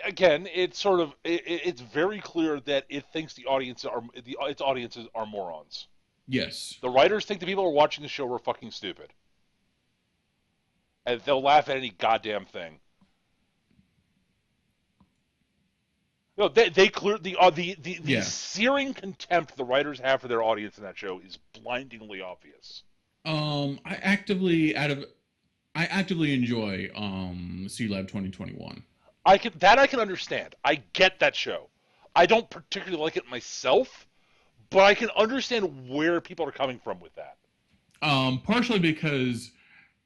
[SPEAKER 1] Again, it's sort of it's very clear that it thinks its audiences are morons.
[SPEAKER 2] Yes.
[SPEAKER 1] The writers think the people who are watching the show are fucking stupid, and they'll laugh at any goddamn thing. No, they clear the
[SPEAKER 2] Yeah.
[SPEAKER 1] searing contempt the writers have for their audience in that show is blindingly obvious.
[SPEAKER 2] I actively enjoy C Lab 2021.
[SPEAKER 1] I can understand. I get that show. I don't particularly like it myself, but I can understand where people are coming from with that.
[SPEAKER 2] Partially because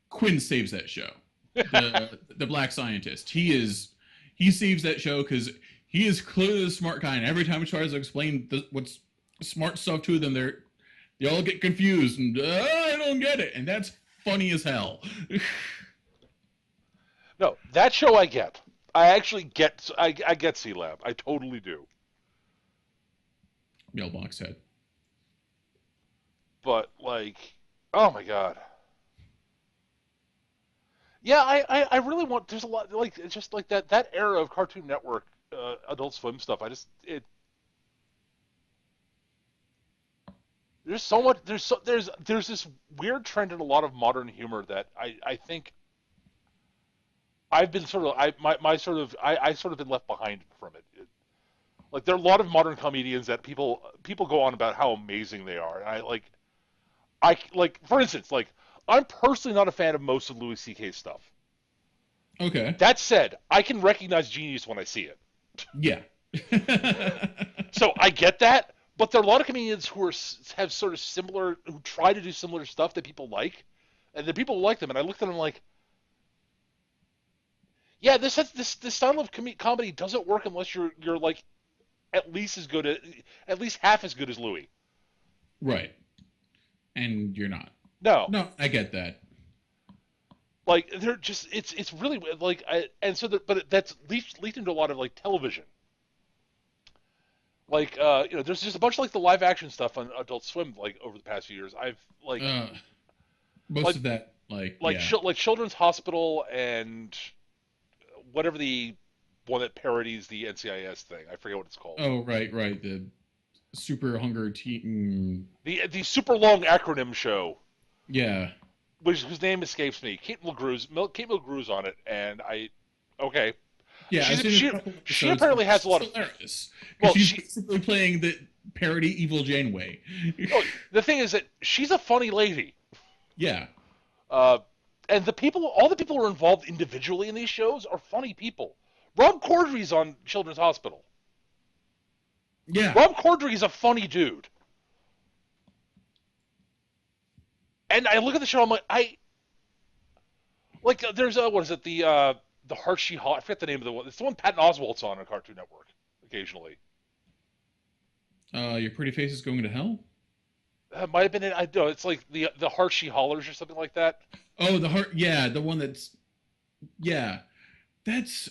[SPEAKER 2] Quinn saves that show. The black scientist. He saves that show because he is clearly the smart guy, and every time he tries to explain what's smart stuff to them, they all get confused and I don't get it, and that's funny as hell.
[SPEAKER 1] No, that show I get. I actually get. I get C Lab. I totally do.
[SPEAKER 2] Mailbox head.
[SPEAKER 1] But like, oh my god. Yeah, I really want. There's a lot like it's just like that era of Cartoon Network Adult Swim stuff. I just it there's so much there's this weird trend in a lot of modern humor that I think I've been sort of I sort of been left behind from it. Like there are a lot of modern comedians that people go on about how amazing they are, and I like for instance like I'm personally not a fan of most of Louis C.K.'s stuff.
[SPEAKER 2] Okay.
[SPEAKER 1] That said, I can recognize genius when I see it.
[SPEAKER 2] Yeah.
[SPEAKER 1] So I get that, but there are a lot of comedians who have sort of similar who try to do similar stuff that people like, and the people like them, and I look at them like, yeah, this style of comedy doesn't work unless you're like at least as good at least half as good as Louis.
[SPEAKER 2] Right. And you're not.
[SPEAKER 1] No,
[SPEAKER 2] No, I get that.
[SPEAKER 1] like they're just it's really like and so but that's leaked into a lot of like television. Like there's just a bunch of like the live action stuff on Adult Swim like over the past few years. I've
[SPEAKER 2] Uh, most
[SPEAKER 1] like
[SPEAKER 2] of that, like,
[SPEAKER 1] like
[SPEAKER 2] yeah.
[SPEAKER 1] like Children's Hospital and whatever the one that parodies the NCIS thing. I forget what it's called.
[SPEAKER 2] Oh, right, right. The Super Hunger Teen.
[SPEAKER 1] The super long acronym show,
[SPEAKER 2] Yeah.
[SPEAKER 1] whose name escapes me. Kate Mulgrew's on it, and okay.
[SPEAKER 2] Yeah, I've
[SPEAKER 1] She's
[SPEAKER 2] seen a
[SPEAKER 1] she
[SPEAKER 2] couple
[SPEAKER 1] she
[SPEAKER 2] episodes.
[SPEAKER 1] apparently has a
[SPEAKER 2] It's
[SPEAKER 1] lot of
[SPEAKER 2] hilarious. Because
[SPEAKER 1] well
[SPEAKER 2] she's
[SPEAKER 1] she
[SPEAKER 2] basically playing the parody Evil Janeway.
[SPEAKER 1] no, the thing is that she's a funny lady.
[SPEAKER 2] Yeah.
[SPEAKER 1] Uh, and all the people who are involved individually in these shows are funny people. Rob Corddry's on Children's Hospital.
[SPEAKER 2] Yeah.
[SPEAKER 1] Rob Corddry is a funny dude. And I look at the show, I'm like, there's what is it, the Hershey Hall, I forget the name of the one. It's the one Patton Oswalt's on Cartoon Network occasionally.
[SPEAKER 2] Your Pretty Face is Going to Hell?
[SPEAKER 1] It might have been, I know, it's like the Hershey Hollers or something like that.
[SPEAKER 2] Oh, the heart. Yeah, the one that's. Yeah. That's.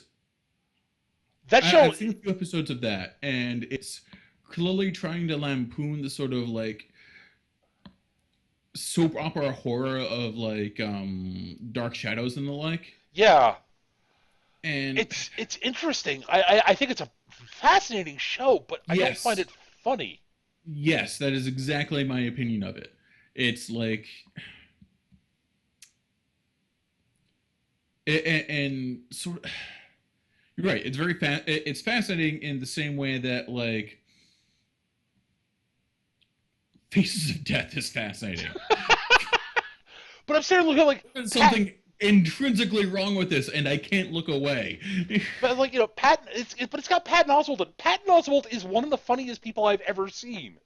[SPEAKER 1] That show,
[SPEAKER 2] I've seen a few episodes of that, and it's clearly trying to lampoon the sort of like soap opera horror of like Dark Shadows and the like.
[SPEAKER 1] yeah,
[SPEAKER 2] And
[SPEAKER 1] it's interesting. I think it's a fascinating show, but I don't find
[SPEAKER 2] yes,
[SPEAKER 1] it funny.
[SPEAKER 2] yes, that is exactly my opinion of it. It's like, and sort of, you're right. It's very it's fascinating in the same way that like Faces of Death is fascinating.
[SPEAKER 1] But I'm sitting looking like
[SPEAKER 2] There's
[SPEAKER 1] Pat,
[SPEAKER 2] something intrinsically wrong with this, and I can't look away.
[SPEAKER 1] but like Patton. But it's got Patton Oswalt. And Patton Oswalt is one of the funniest people I've ever seen.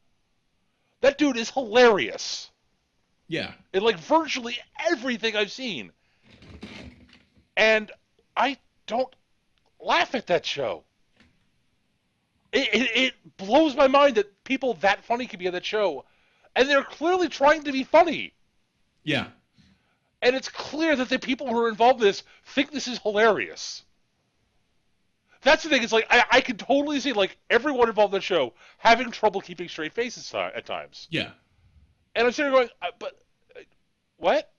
[SPEAKER 1] That dude is hilarious
[SPEAKER 2] Yeah,
[SPEAKER 1] in like virtually everything I've seen, and I don't laugh at that show. It blows my mind that people that funny can be on that show, and they're clearly trying to be funny.
[SPEAKER 2] yeah,
[SPEAKER 1] And it's clear that the people who are involved in this think this is hilarious. That's the thing. It's like I can totally see like everyone involved in the show having trouble keeping straight faces at times.
[SPEAKER 2] yeah,
[SPEAKER 1] And I'm sitting there going, but what?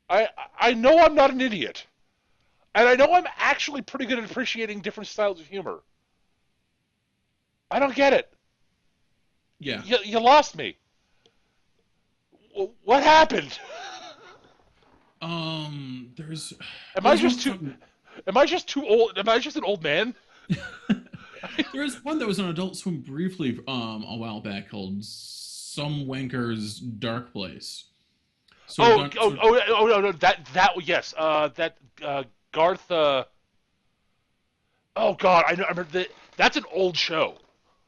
[SPEAKER 1] I know I'm not an idiot, and I know I'm actually pretty good at appreciating different styles of humor. I don't get it.
[SPEAKER 2] yeah.
[SPEAKER 1] You lost me. What happened?
[SPEAKER 2] There's
[SPEAKER 1] Am I
[SPEAKER 2] there's
[SPEAKER 1] just too?
[SPEAKER 2] one.
[SPEAKER 1] Am I just too old? Am I just an old man?
[SPEAKER 2] There's one that was on Adult Swim briefly a while back called Some Wanker's Dark Place. So
[SPEAKER 1] No, that yes, that Garth. Oh God, I remember that. That's an old show.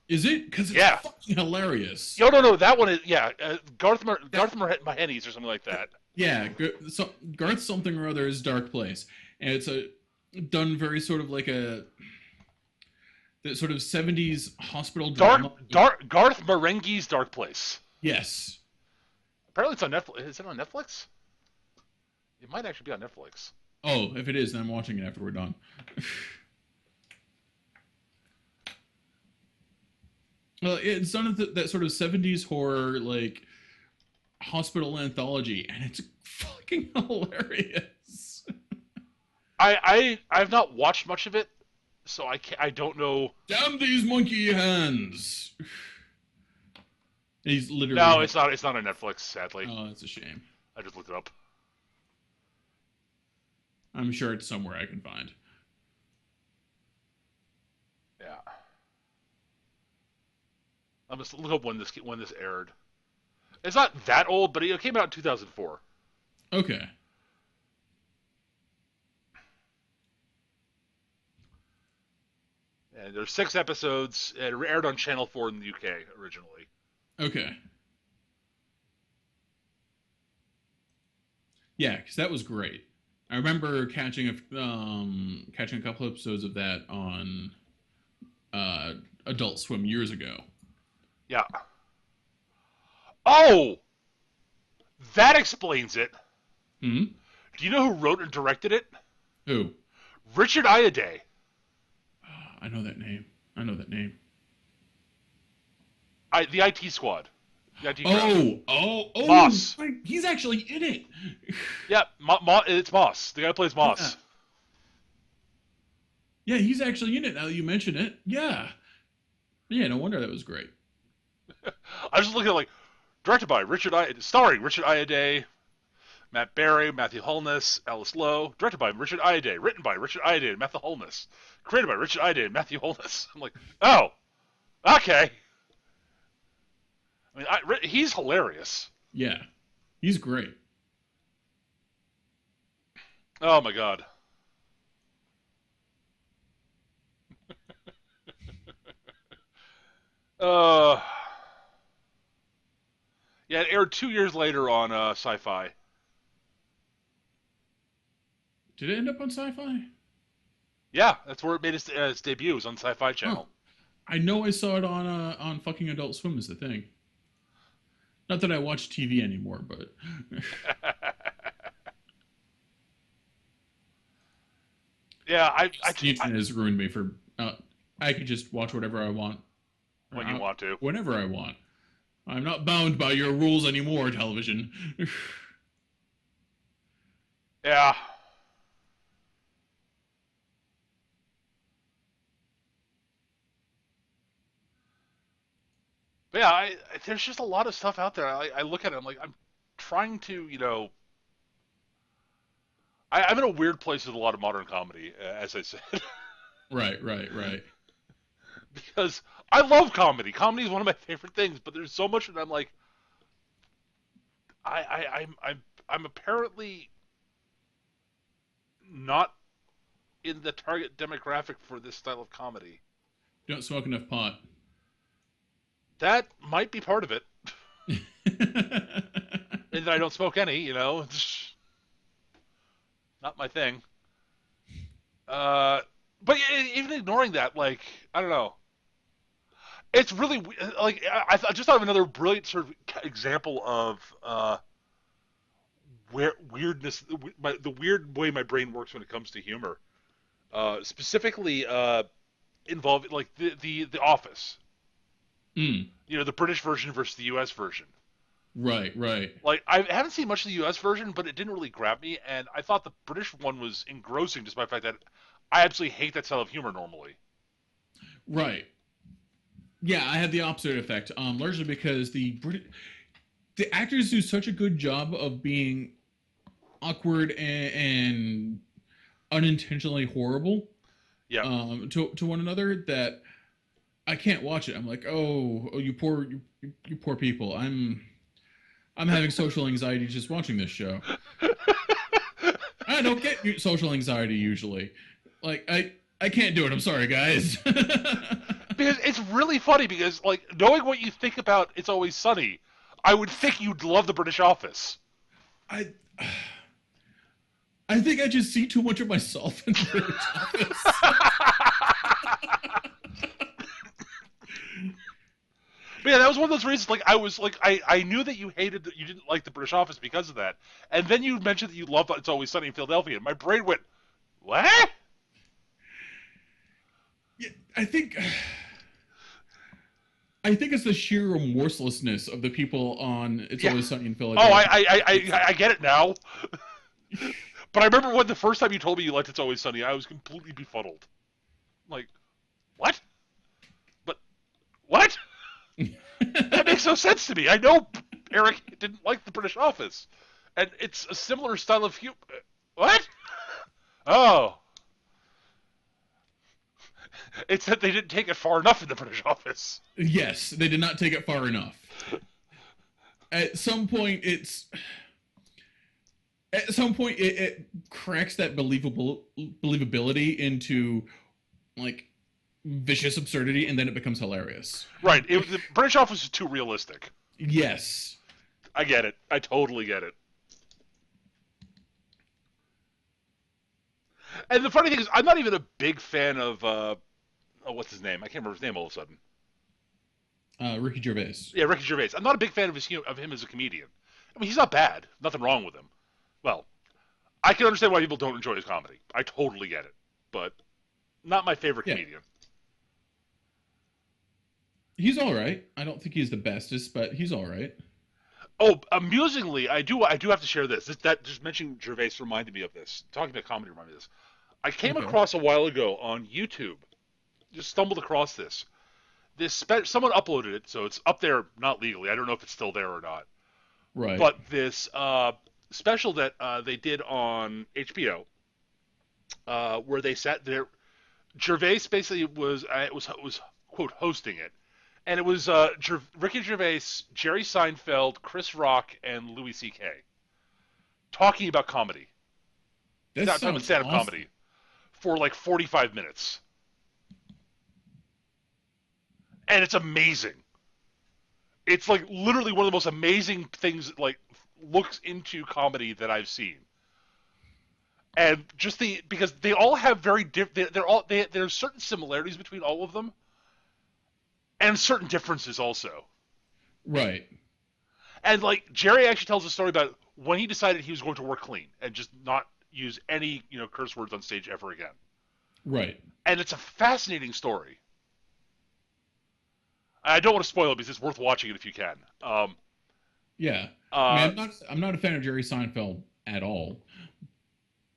[SPEAKER 2] is it? Because it's
[SPEAKER 1] Yeah.
[SPEAKER 2] fucking hilarious.
[SPEAKER 1] No, that one is yeah. Garth
[SPEAKER 2] That,
[SPEAKER 1] Mahennies or something like that.
[SPEAKER 2] yeah, so Garth something or other is Dark Place, and it's a done very sort of like a the sort of 70s hospital drama.
[SPEAKER 1] Garth Marenghi's Dark Place.
[SPEAKER 2] Yes.
[SPEAKER 1] Apparently, it's on Netflix. Is it on Netflix? It might actually be on Netflix.
[SPEAKER 2] Oh, if it is, then I'm watching it after we're done. Well, it's done at that sort of 70s horror, like hospital anthology, and it's fucking hilarious.
[SPEAKER 1] I've not watched much of it, so I don't know.
[SPEAKER 2] Damn these monkey hands! He's
[SPEAKER 1] No,
[SPEAKER 2] literally.
[SPEAKER 1] it's not on Netflix, sadly.
[SPEAKER 2] Oh, that's a shame.
[SPEAKER 1] I just looked it up.
[SPEAKER 2] I'm sure it's somewhere I can find.
[SPEAKER 1] Yeah. I'm just look up when this aired. It's not that old, but it came out in 2004.
[SPEAKER 2] Okay.
[SPEAKER 1] And there's 6 episodes. It aired on Channel 4 in the UK originally.
[SPEAKER 2] Okay. Yeah, because that was great. I remember catching a couple episodes of that on Adult Swim years ago.
[SPEAKER 1] Yeah. Oh, that explains it.
[SPEAKER 2] Hmm.
[SPEAKER 1] Do you know who wrote and directed it?
[SPEAKER 2] Who?
[SPEAKER 1] Richard Iade.
[SPEAKER 2] I know that name. I know that name.
[SPEAKER 1] The IT Squad. The IT crowd.
[SPEAKER 2] Oh!
[SPEAKER 1] Moss.
[SPEAKER 2] He's actually in it.
[SPEAKER 1] Yeah, it's Moss. The guy who plays Moss.
[SPEAKER 2] Yeah, he's actually in it now that you mention it. Yeah. Yeah, no wonder that was great.
[SPEAKER 1] I was just looking at like directed by Richard Iade, starring Richard Iade, Matt Berry, Matthew Holness, Alice Lowe. Directed by Richard Iade, written by Richard Iade and Matthew Holness, created by Richard Iade and Matthew Holness. I'm like, oh, okay. I mean, he's hilarious.
[SPEAKER 2] Yeah, he's great.
[SPEAKER 1] Oh my god. uh, yeah, it aired 2 years later on Sci-Fi.
[SPEAKER 2] Did it end up on Sci-Fi?
[SPEAKER 1] Yeah, that's where it made its debut. It was on Sci-Fi Channel.
[SPEAKER 2] I know I saw it on fucking Adult Swim is the thing. Not that I watch TV anymore, but
[SPEAKER 1] yeah,
[SPEAKER 2] the internet has ruined me for. I could just watch whatever I want
[SPEAKER 1] when you want to,
[SPEAKER 2] whenever I want. I'm not bound by your rules anymore, television.
[SPEAKER 1] Yeah. But yeah, there's just a lot of stuff out there. I look at it, I'm like, I'm trying to, I'm in a weird place with a lot of modern comedy, as I said,
[SPEAKER 2] Right.
[SPEAKER 1] because I love comedy. Comedy is one of my favorite things, but there's so much that I'm like, I'm apparently not in the target demographic for this style of comedy.
[SPEAKER 2] Don't smoke enough pot.
[SPEAKER 1] That might be part of it. And that I don't smoke any, it's not my thing. But even ignoring that, like, I don't know. It's really like I just thought of another brilliant sort of example of weirdness, the weird way my brain works when it comes to humor. Specifically, involving like the Office.
[SPEAKER 2] Mm.
[SPEAKER 1] The British version versus the U.S. version.
[SPEAKER 2] Right.
[SPEAKER 1] Like, I haven't seen much of the U.S. version, but it didn't really grab me, and I thought the British one was engrossing, despite the fact that I absolutely hate that style of humor normally.
[SPEAKER 2] Right. Yeah, I had the opposite effect, largely because the actors do such a good job of being awkward and unintentionally horrible,
[SPEAKER 1] Yeah.
[SPEAKER 2] to one another that I can't watch it. I'm like, oh, you poor people. I'm having social anxiety just watching this show. I don't get social anxiety usually. Like I can't do it. I'm sorry, guys.
[SPEAKER 1] Because it's really funny because, like, knowing what you think about It's Always Sunny, I would think you'd love the British Office.
[SPEAKER 2] I think I just see too much of myself in the British Office.
[SPEAKER 1] But yeah, that was one of those reasons. Like, I was like, I knew that you didn't like the British Office because of that, and then you mentioned that you love It's Always Sunny in Philadelphia, and my brain went, what?
[SPEAKER 2] Yeah, I think it's the sheer remorselessness of the people on It's Always Sunny in Philadelphia.
[SPEAKER 1] Oh, I get it now. But I remember when the first time you told me you liked It's Always Sunny, I was completely befuddled. Like, what? But what? That makes no sense to me. I know Eric didn't like the British Office, and it's a similar style of humor. What? Oh, it's that they didn't take it far enough in the British Office.
[SPEAKER 2] Yes, they did not take it far enough. At some point, it cracks that believability into like vicious absurdity, and then it becomes hilarious.
[SPEAKER 1] Right. The British Office is too realistic.
[SPEAKER 2] Yes.
[SPEAKER 1] I get it. I totally get it. And the funny thing is, I'm not even a big fan of what's his name? I can't remember his name all of a sudden.
[SPEAKER 2] Ricky Gervais.
[SPEAKER 1] Yeah, Ricky Gervais. I'm not a big fan of him as a comedian. I mean, he's not bad. Nothing wrong with him. Well, I can understand why people don't enjoy his comedy. I totally get it. But not my favorite comedian.
[SPEAKER 2] He's all right. I don't think he's the bestest, but he's all right.
[SPEAKER 1] Oh, amusingly, I do have to share this. That just mentioning Gervais reminded me of this. Talking about comedy reminded me of this. I came across a while ago on YouTube. Just stumbled across this. Someone uploaded it, so it's up there, not legally. I don't know if it's still there or not.
[SPEAKER 2] Right.
[SPEAKER 1] But this special that they did on HBO, where they sat there, Gervais basically was quote hosting it, and it was Ricky Gervais, Jerry Seinfeld, Chris Rock, and Louis C.K. talking about comedy.
[SPEAKER 2] That
[SPEAKER 1] talking about stand-up comedy for like 45 minutes. And it's amazing. It's like literally one of the most amazing things, like looks into comedy that I've seen. And just because they all have very there's certain similarities between all of them, and certain differences also.
[SPEAKER 2] Right.
[SPEAKER 1] And like Jerry actually tells a story about when he decided he was going to work clean and just not use any curse words on stage ever again.
[SPEAKER 2] Right.
[SPEAKER 1] And it's a fascinating story. I don't want to spoil it because it's worth watching it if you can.
[SPEAKER 2] Yeah. I mean, I'm not a fan of Jerry Seinfeld at all.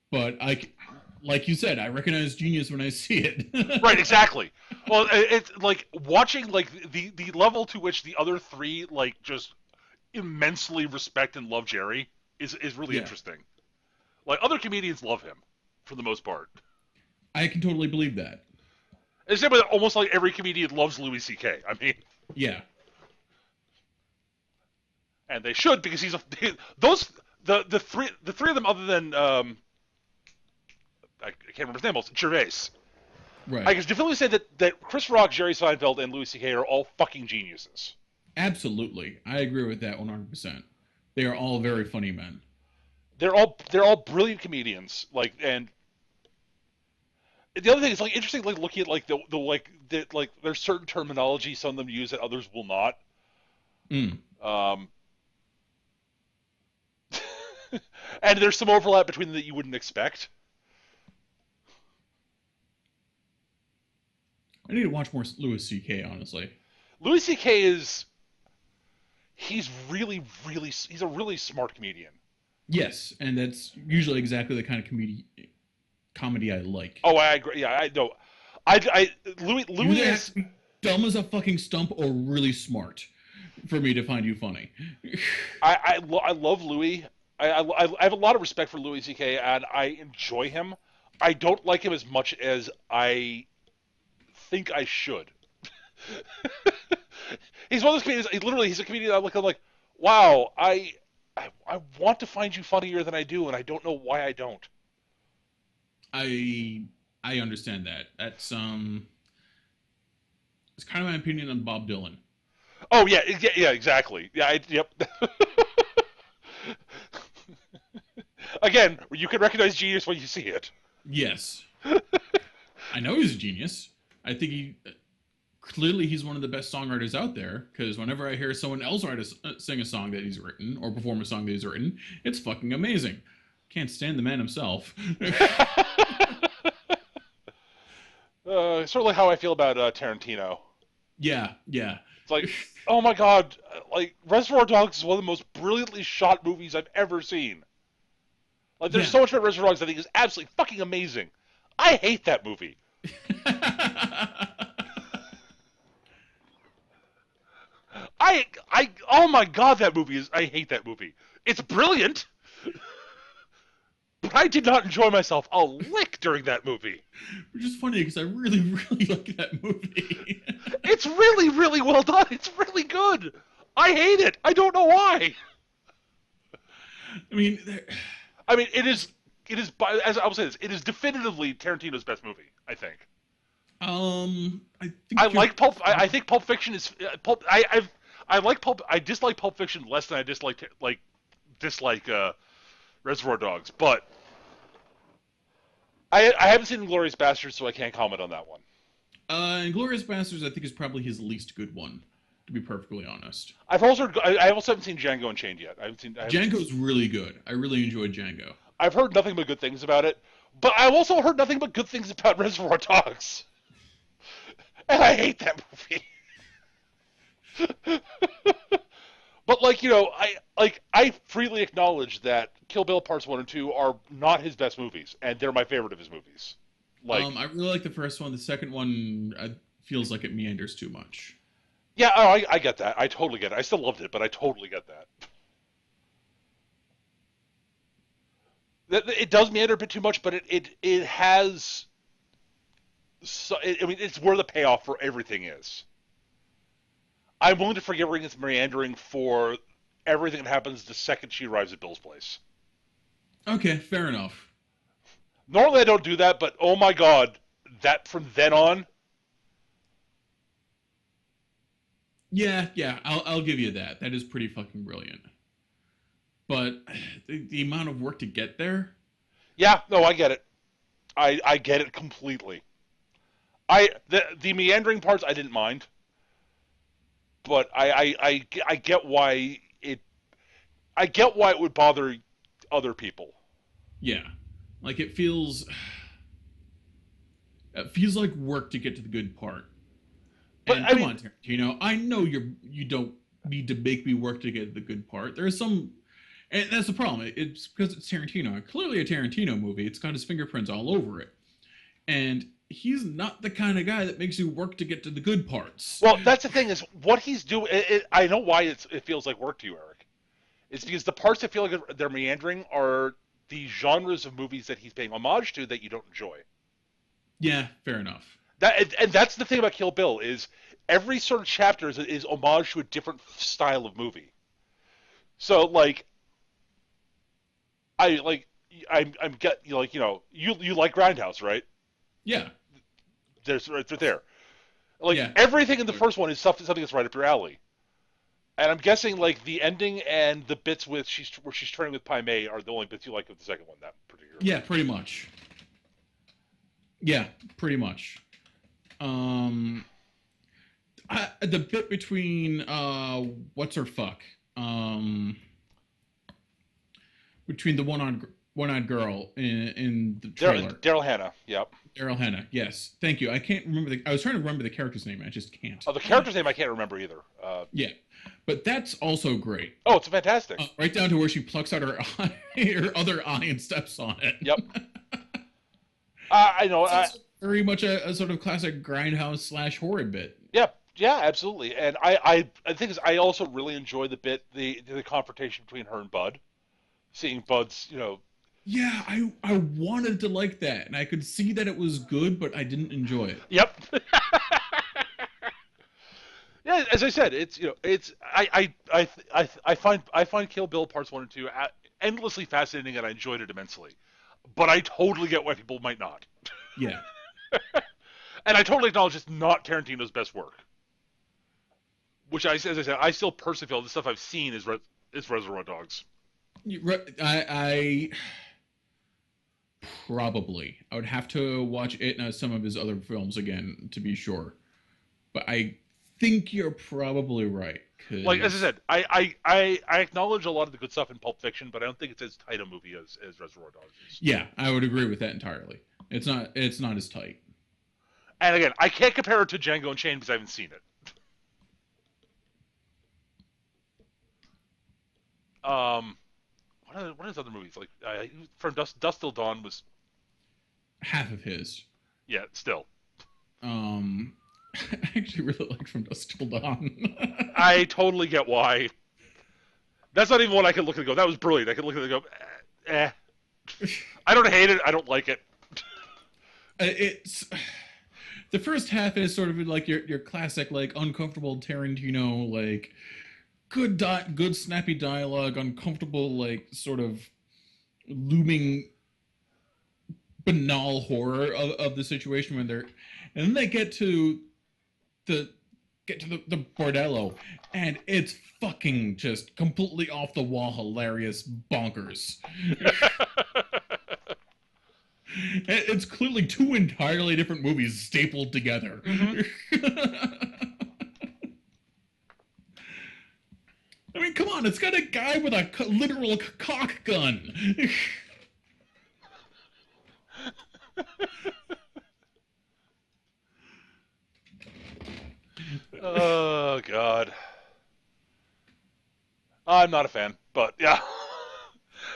[SPEAKER 2] But like you said, I recognize genius when I see it.
[SPEAKER 1] Right, exactly. Well, it's like watching like the level to which the other three like just immensely respect and love Jerry is really interesting. Like other comedians love him for the most part.
[SPEAKER 2] I can totally believe that.
[SPEAKER 1] It's almost like every comedian loves Louis C.K. I mean,
[SPEAKER 2] yeah,
[SPEAKER 1] and they should because the three of them other than I can't remember his name. Gervais.
[SPEAKER 2] Right.
[SPEAKER 1] I can definitely say that Chris Rock, Jerry Seinfeld, and Louis C.K. are all fucking geniuses.
[SPEAKER 2] Absolutely, I agree with that 100%. They are all very funny men.
[SPEAKER 1] They're all brilliant comedians. Like, and the other thing is like interesting, like looking at like there's certain terminology some of them use that others will not.
[SPEAKER 2] Mm.
[SPEAKER 1] And there's some overlap between them that you wouldn't expect.
[SPEAKER 2] I need to watch more Louis C.K. honestly.
[SPEAKER 1] Louis C.K. he's a really smart comedian.
[SPEAKER 2] Yes, and that's usually exactly the kind of comedy I like.
[SPEAKER 1] Oh, I agree. Yeah, I know. Louis is
[SPEAKER 2] dumb as a fucking stump or really smart for me to find you funny.
[SPEAKER 1] I love Louis. I have a lot of respect for Louis C.K. and I enjoy him. I don't like him as much as I think I should. He's one of those comedians. He's a comedian. I'm like, wow. I want to find you funnier than I do, and I don't know why I don't.
[SPEAKER 2] I understand that. That's it's kind of my opinion on Bob Dylan.
[SPEAKER 1] Oh yeah, exactly. Yeah, yep. Again, you can recognize genius when you see it.
[SPEAKER 2] Yes. I know he's a genius. I think he's one of the best songwriters out there, because whenever I hear someone else sing a song that he's written or perform a song that he's written, it's fucking amazing. Can't stand the man himself.
[SPEAKER 1] Sort of like how I feel about Tarantino.
[SPEAKER 2] Yeah.
[SPEAKER 1] It's like, oh my god, like Reservoir Dogs is one of the most brilliantly shot movies I've ever seen. Like, there's
[SPEAKER 2] Yeah.
[SPEAKER 1] so much about Reservoir Dogs I think is absolutely fucking amazing. I hate that movie. Oh my god, that movie is. I hate that movie. It's brilliant, but I did not enjoy myself a lick during that movie.
[SPEAKER 2] Which is funny because I really, really like that movie.
[SPEAKER 1] It's really, really well done. It's really good. I hate it. I don't know why.
[SPEAKER 2] I mean,
[SPEAKER 1] I mean, it is. It is. As I will say this, it is definitively Tarantino's best movie. I think.
[SPEAKER 2] I
[SPEAKER 1] I
[SPEAKER 2] think you're.
[SPEAKER 1] like Pulp. I think Pulp Fiction is Pulp. I like Pulp. I dislike Pulp Fiction less than I dislike Reservoir Dogs, but I haven't seen Glorious Bastards, so I can't comment on that one.
[SPEAKER 2] Inglorious Bastards, I think, is probably his least good one, to be perfectly honest.
[SPEAKER 1] I also haven't seen Django Unchained yet.
[SPEAKER 2] Django's really good. I really enjoyed Django.
[SPEAKER 1] I've heard nothing but good things about it, but I've also heard nothing but good things about Reservoir Dogs, and I hate that movie. But I freely acknowledge that Kill Bill Parts 1 and 2 are not his best movies, and they're my favorite of his movies.
[SPEAKER 2] I really like the first one. The second one feels like it meanders too much.
[SPEAKER 1] Yeah, I get that. I totally get it. I still loved it, but I totally get that. It does meander a bit too much, but it has. I mean, it's where the payoff for everything is. I'm willing to forgive her its meandering for everything that happens the second she arrives at Bill's place.
[SPEAKER 2] Okay, fair enough.
[SPEAKER 1] Normally I don't do that, but oh my god, that from then on.
[SPEAKER 2] Yeah, I'll give you that. That is pretty fucking brilliant. But the amount of work to get there.
[SPEAKER 1] Yeah, no, I get it. I get it completely. The meandering parts I didn't mind, but I get why it would bother other people.
[SPEAKER 2] Yeah, like it feels like work to get to the good part.
[SPEAKER 1] But
[SPEAKER 2] And
[SPEAKER 1] I
[SPEAKER 2] come
[SPEAKER 1] mean,
[SPEAKER 2] on, Tarantino. I know you don't need to make me work to get the good part. There's some, and that's the problem. It's because it's Tarantino. Clearly, a Tarantino movie. It's got his fingerprints all over it, and he's not the kind of guy that makes you work to get to the good parts.
[SPEAKER 1] well, that's the thing is what he's doing. I know why it feels like work to you, Eric. It's because the parts that feel like they're meandering are the genres of movies that he's paying homage to that you don't enjoy.
[SPEAKER 2] Yeah, fair enough.
[SPEAKER 1] And that's the thing about Kill Bill is every sort of chapter is homage to a different style of movie. So I like I'm get like you like Grindhouse, right?
[SPEAKER 2] Yeah,
[SPEAKER 1] There's right there. Like
[SPEAKER 2] yeah,
[SPEAKER 1] everything in the first one is something that's right up your alley. And I'm guessing like the ending and the bits where she's training with Pai Mei are the only bits you like of the second one. That particular.
[SPEAKER 2] yeah, pretty much. Yeah, pretty much. Um, the bit between what's her fuck between the one-eyed girl in the trailer.
[SPEAKER 1] Daryl Hannah. Yep.
[SPEAKER 2] Daryl Hannah. Yes, thank you. I can't remember I was trying to remember the character's name. I just can't.
[SPEAKER 1] Oh, the character's name I can't remember either.
[SPEAKER 2] Yeah, but that's also great.
[SPEAKER 1] Oh, it's fantastic.
[SPEAKER 2] Right down to where she plucks out her eye, her other eye, and steps on it.
[SPEAKER 1] Yep. I know.
[SPEAKER 2] It's very much a sort of classic grindhouse / horror bit.
[SPEAKER 1] Yeah, absolutely. And I think I also really enjoy the confrontation between her and Bud, seeing Bud's
[SPEAKER 2] Yeah, I wanted to like that, and I could see that it was good, but I didn't enjoy it.
[SPEAKER 1] Yep. Yeah, as I said, it's I find Kill Bill Parts 1 and 2 endlessly fascinating, and I enjoyed it immensely. But I totally get why people might not.
[SPEAKER 2] Yeah.
[SPEAKER 1] And I totally acknowledge it's not Tarantino's best work. Which as I said, I still personally feel the stuff I've seen is Reservoir Dogs.
[SPEAKER 2] I probably I would have to watch it and some of his other films again to be sure, but I think you're probably right.
[SPEAKER 1] Like as I said, I acknowledge a lot of the good stuff in Pulp Fiction, but I don't think it's as tight a movie as Reservoir Dogs is.
[SPEAKER 2] Yeah, I would agree with that entirely. It's not as tight.
[SPEAKER 1] And again, I can't compare it to Django Unchained because I haven't seen it. what are his other movies? Like from Dust Till Dawn was
[SPEAKER 2] Half of his.
[SPEAKER 1] yeah, still.
[SPEAKER 2] Um, I actually really like From Dusk Till Dawn.
[SPEAKER 1] I totally get why. That's not even one I could look at and go, that was brilliant. I could look at it and go, eh. I don't hate it. I don't like it.
[SPEAKER 2] It's the first half is sort of like your classic like uncomfortable Tarantino like good snappy dialogue, uncomfortable like sort of looming banal horror of the situation when they're and then they the the bordello and it's fucking just completely off the wall hilarious bonkers. It's clearly two entirely different movies stapled together. I mean, come on, it's got a guy with a literal cock gun.
[SPEAKER 1] Oh God, I'm not a fan, but yeah,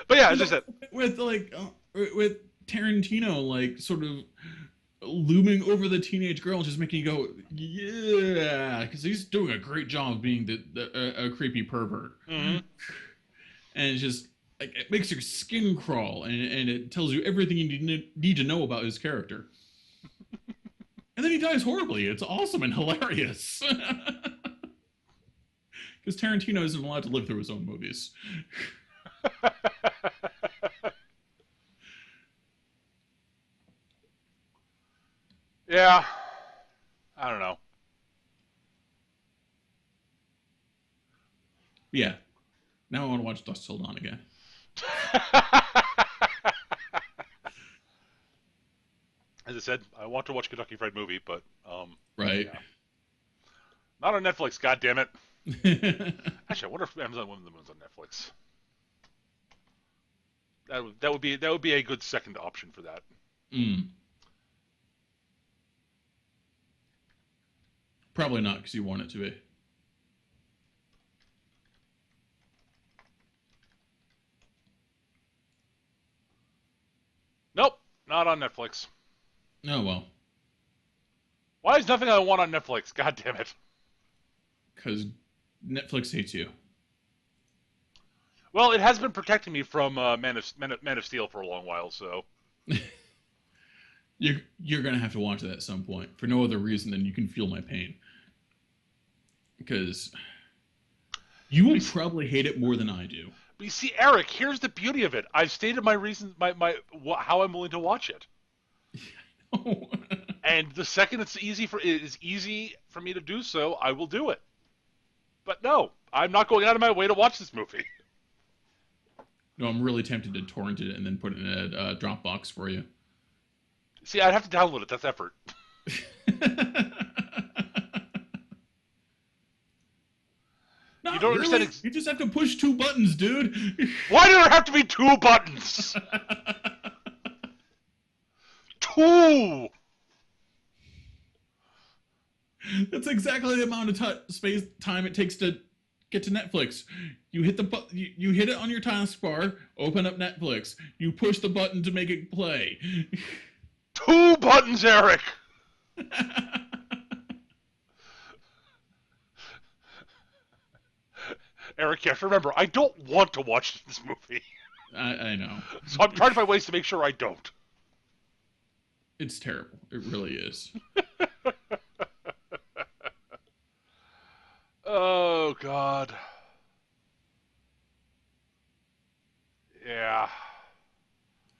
[SPEAKER 1] but yeah, as I said,
[SPEAKER 2] With Tarantino like sort of looming over the teenage girl and just making you go yeah, because he's doing a great job of being a creepy pervert.
[SPEAKER 1] mm-hmm.
[SPEAKER 2] And it's just like it makes your skin crawl and it tells you everything you need to know about his character. And then he dies horribly. It's awesome and hilarious. Because Tarantino isn't allowed to live through his own movies.
[SPEAKER 1] Yeah, I don't know.
[SPEAKER 2] Yeah. Now I want to watch Dust Till Dawn again.
[SPEAKER 1] As I said, I want to watch Kentucky Fried Movie, but
[SPEAKER 2] right.
[SPEAKER 1] Yeah. Not on Netflix. God damn it. Actually, I wonder if Amazon Women the Moon's on Netflix. That would be a good second option for that.
[SPEAKER 2] Mm. Probably not because you want it to be.
[SPEAKER 1] Nope, not on Netflix.
[SPEAKER 2] Oh well.
[SPEAKER 1] Why is nothing I want on Netflix? God damn it.
[SPEAKER 2] Because Netflix hates you.
[SPEAKER 1] Well, it has been protecting me from Man of Steel for a long while, so.
[SPEAKER 2] You're gonna have to watch that at some point for no other reason than you can feel my pain. Because you will probably hate it more than I do.
[SPEAKER 1] But you see, Eric, here's the beauty of it. I've stated my reasons, how I'm willing to watch it. And the second it is easy for me to do so, I will do it. But no, I'm not going out of my way to watch this movie.
[SPEAKER 2] No, I'm really tempted to torrent it and then put it in a Dropbox for you.
[SPEAKER 1] See, I'd have to download it. That's effort.
[SPEAKER 2] Not
[SPEAKER 1] you don't
[SPEAKER 2] really.
[SPEAKER 1] understand.
[SPEAKER 2] You just have to push two buttons, dude.
[SPEAKER 1] Why do there have to be two buttons? Two.
[SPEAKER 2] That's exactly the amount of time it takes to get to Netflix. You hit you hit it on your taskbar, open up Netflix. You push the button to make it play.
[SPEAKER 1] Two buttons, Eric. Eric, you have to remember, I don't want to watch this movie.
[SPEAKER 2] I know.
[SPEAKER 1] So I'm trying to find ways to make sure I don't.
[SPEAKER 2] It's terrible. It really is.
[SPEAKER 1] Oh, God. Yeah.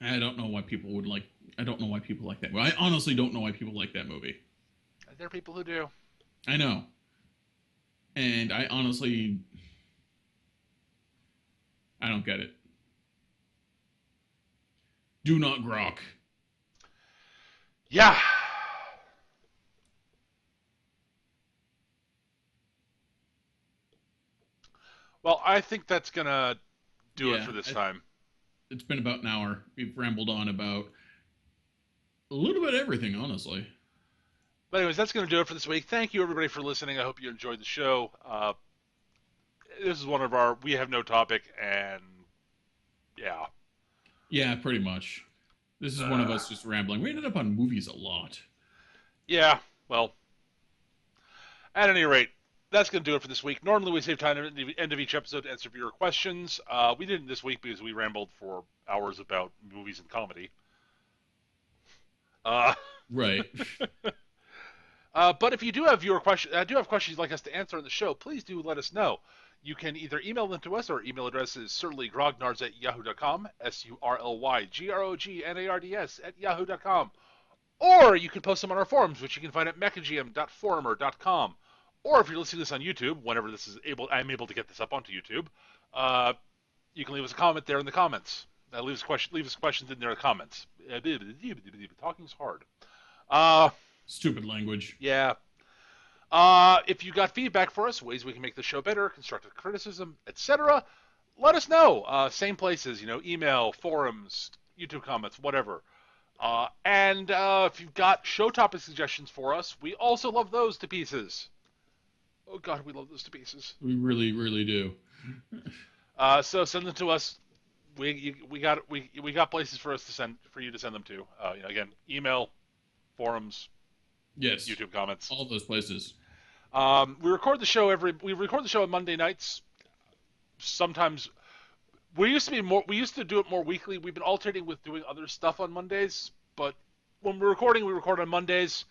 [SPEAKER 2] I don't know why people would like. I don't know why people like that movie. I honestly don't know why people like that movie.
[SPEAKER 1] There are people who do.
[SPEAKER 2] I know. And I honestly, I don't get it. Do not grok.
[SPEAKER 1] Yeah. Well, I think that's going to do it for this time.
[SPEAKER 2] It's been about an hour. We've rambled on about a little bit of everything, honestly.
[SPEAKER 1] But anyways, that's going to do it for this week. Thank you, everybody, for listening. I hope you enjoyed the show. This is one of our We Have No Topic, and Yeah.
[SPEAKER 2] Yeah, pretty much. This is one of
[SPEAKER 1] Uh,
[SPEAKER 2] us just rambling. We ended up on movies a lot.
[SPEAKER 1] yeah. Well, at any rate, that's going to do it for this week. Normally, we save time at the end of each episode to answer viewer questions. We didn't this week because we rambled for hours about movies and comedy. Uh,
[SPEAKER 2] Right.
[SPEAKER 1] but if you do have viewer questions, do have questions you'd like us to answer on the show, please do let us know. You can either email them to us. Our email address is surlygrognards@yahoo.com, surlygrognards @yahoo.com. Or you can post them on our forums, which you can find at mechagm.forumer.com. Or if you're listening to this on YouTube, whenever I'm able to get this up onto YouTube, uh, you can leave us a comment there in the comments. Leave us questions in there in the comments. Talking's hard. Uh,
[SPEAKER 2] Stupid language.
[SPEAKER 1] yeah. If you got feedback for us, ways we can make the show better, constructive criticism, etc., let us know. Same places, email, forums, YouTube comments, whatever. And if you've got show topic suggestions for us, we also love those to pieces. Oh God, we love those to pieces.
[SPEAKER 2] We really, really do.
[SPEAKER 1] So send them to us. We got places for you to send them to. Again, email, forums,
[SPEAKER 2] Yes.
[SPEAKER 1] YouTube comments.
[SPEAKER 2] All those places.
[SPEAKER 1] We record the show on Monday nights. Sometimes we used to do it more weekly. We've been alternating with doing other stuff on Mondays, but when we're recording, we record on Mondays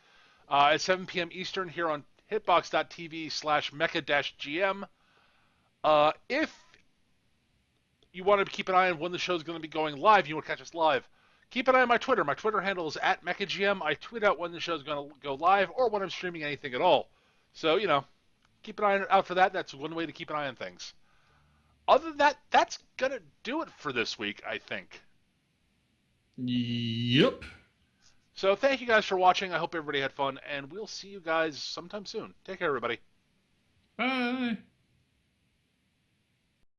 [SPEAKER 1] at 7 p.m. Eastern here on hitbox.tv/mecha-gm. If you want to keep an eye on when the show's going to be going live, you want to catch us live, keep an eye on my Twitter. My Twitter handle is @mechagm. I tweet out when the show's going to go live or when I'm streaming anything at all. So, keep an eye out for that. That's one way to keep an eye on things. Other than that, that's going to do it for this week, I think.
[SPEAKER 2] Yep.
[SPEAKER 1] So thank you guys for watching. I hope everybody had fun, and we'll see you guys sometime soon. Take care, everybody.
[SPEAKER 2] Bye.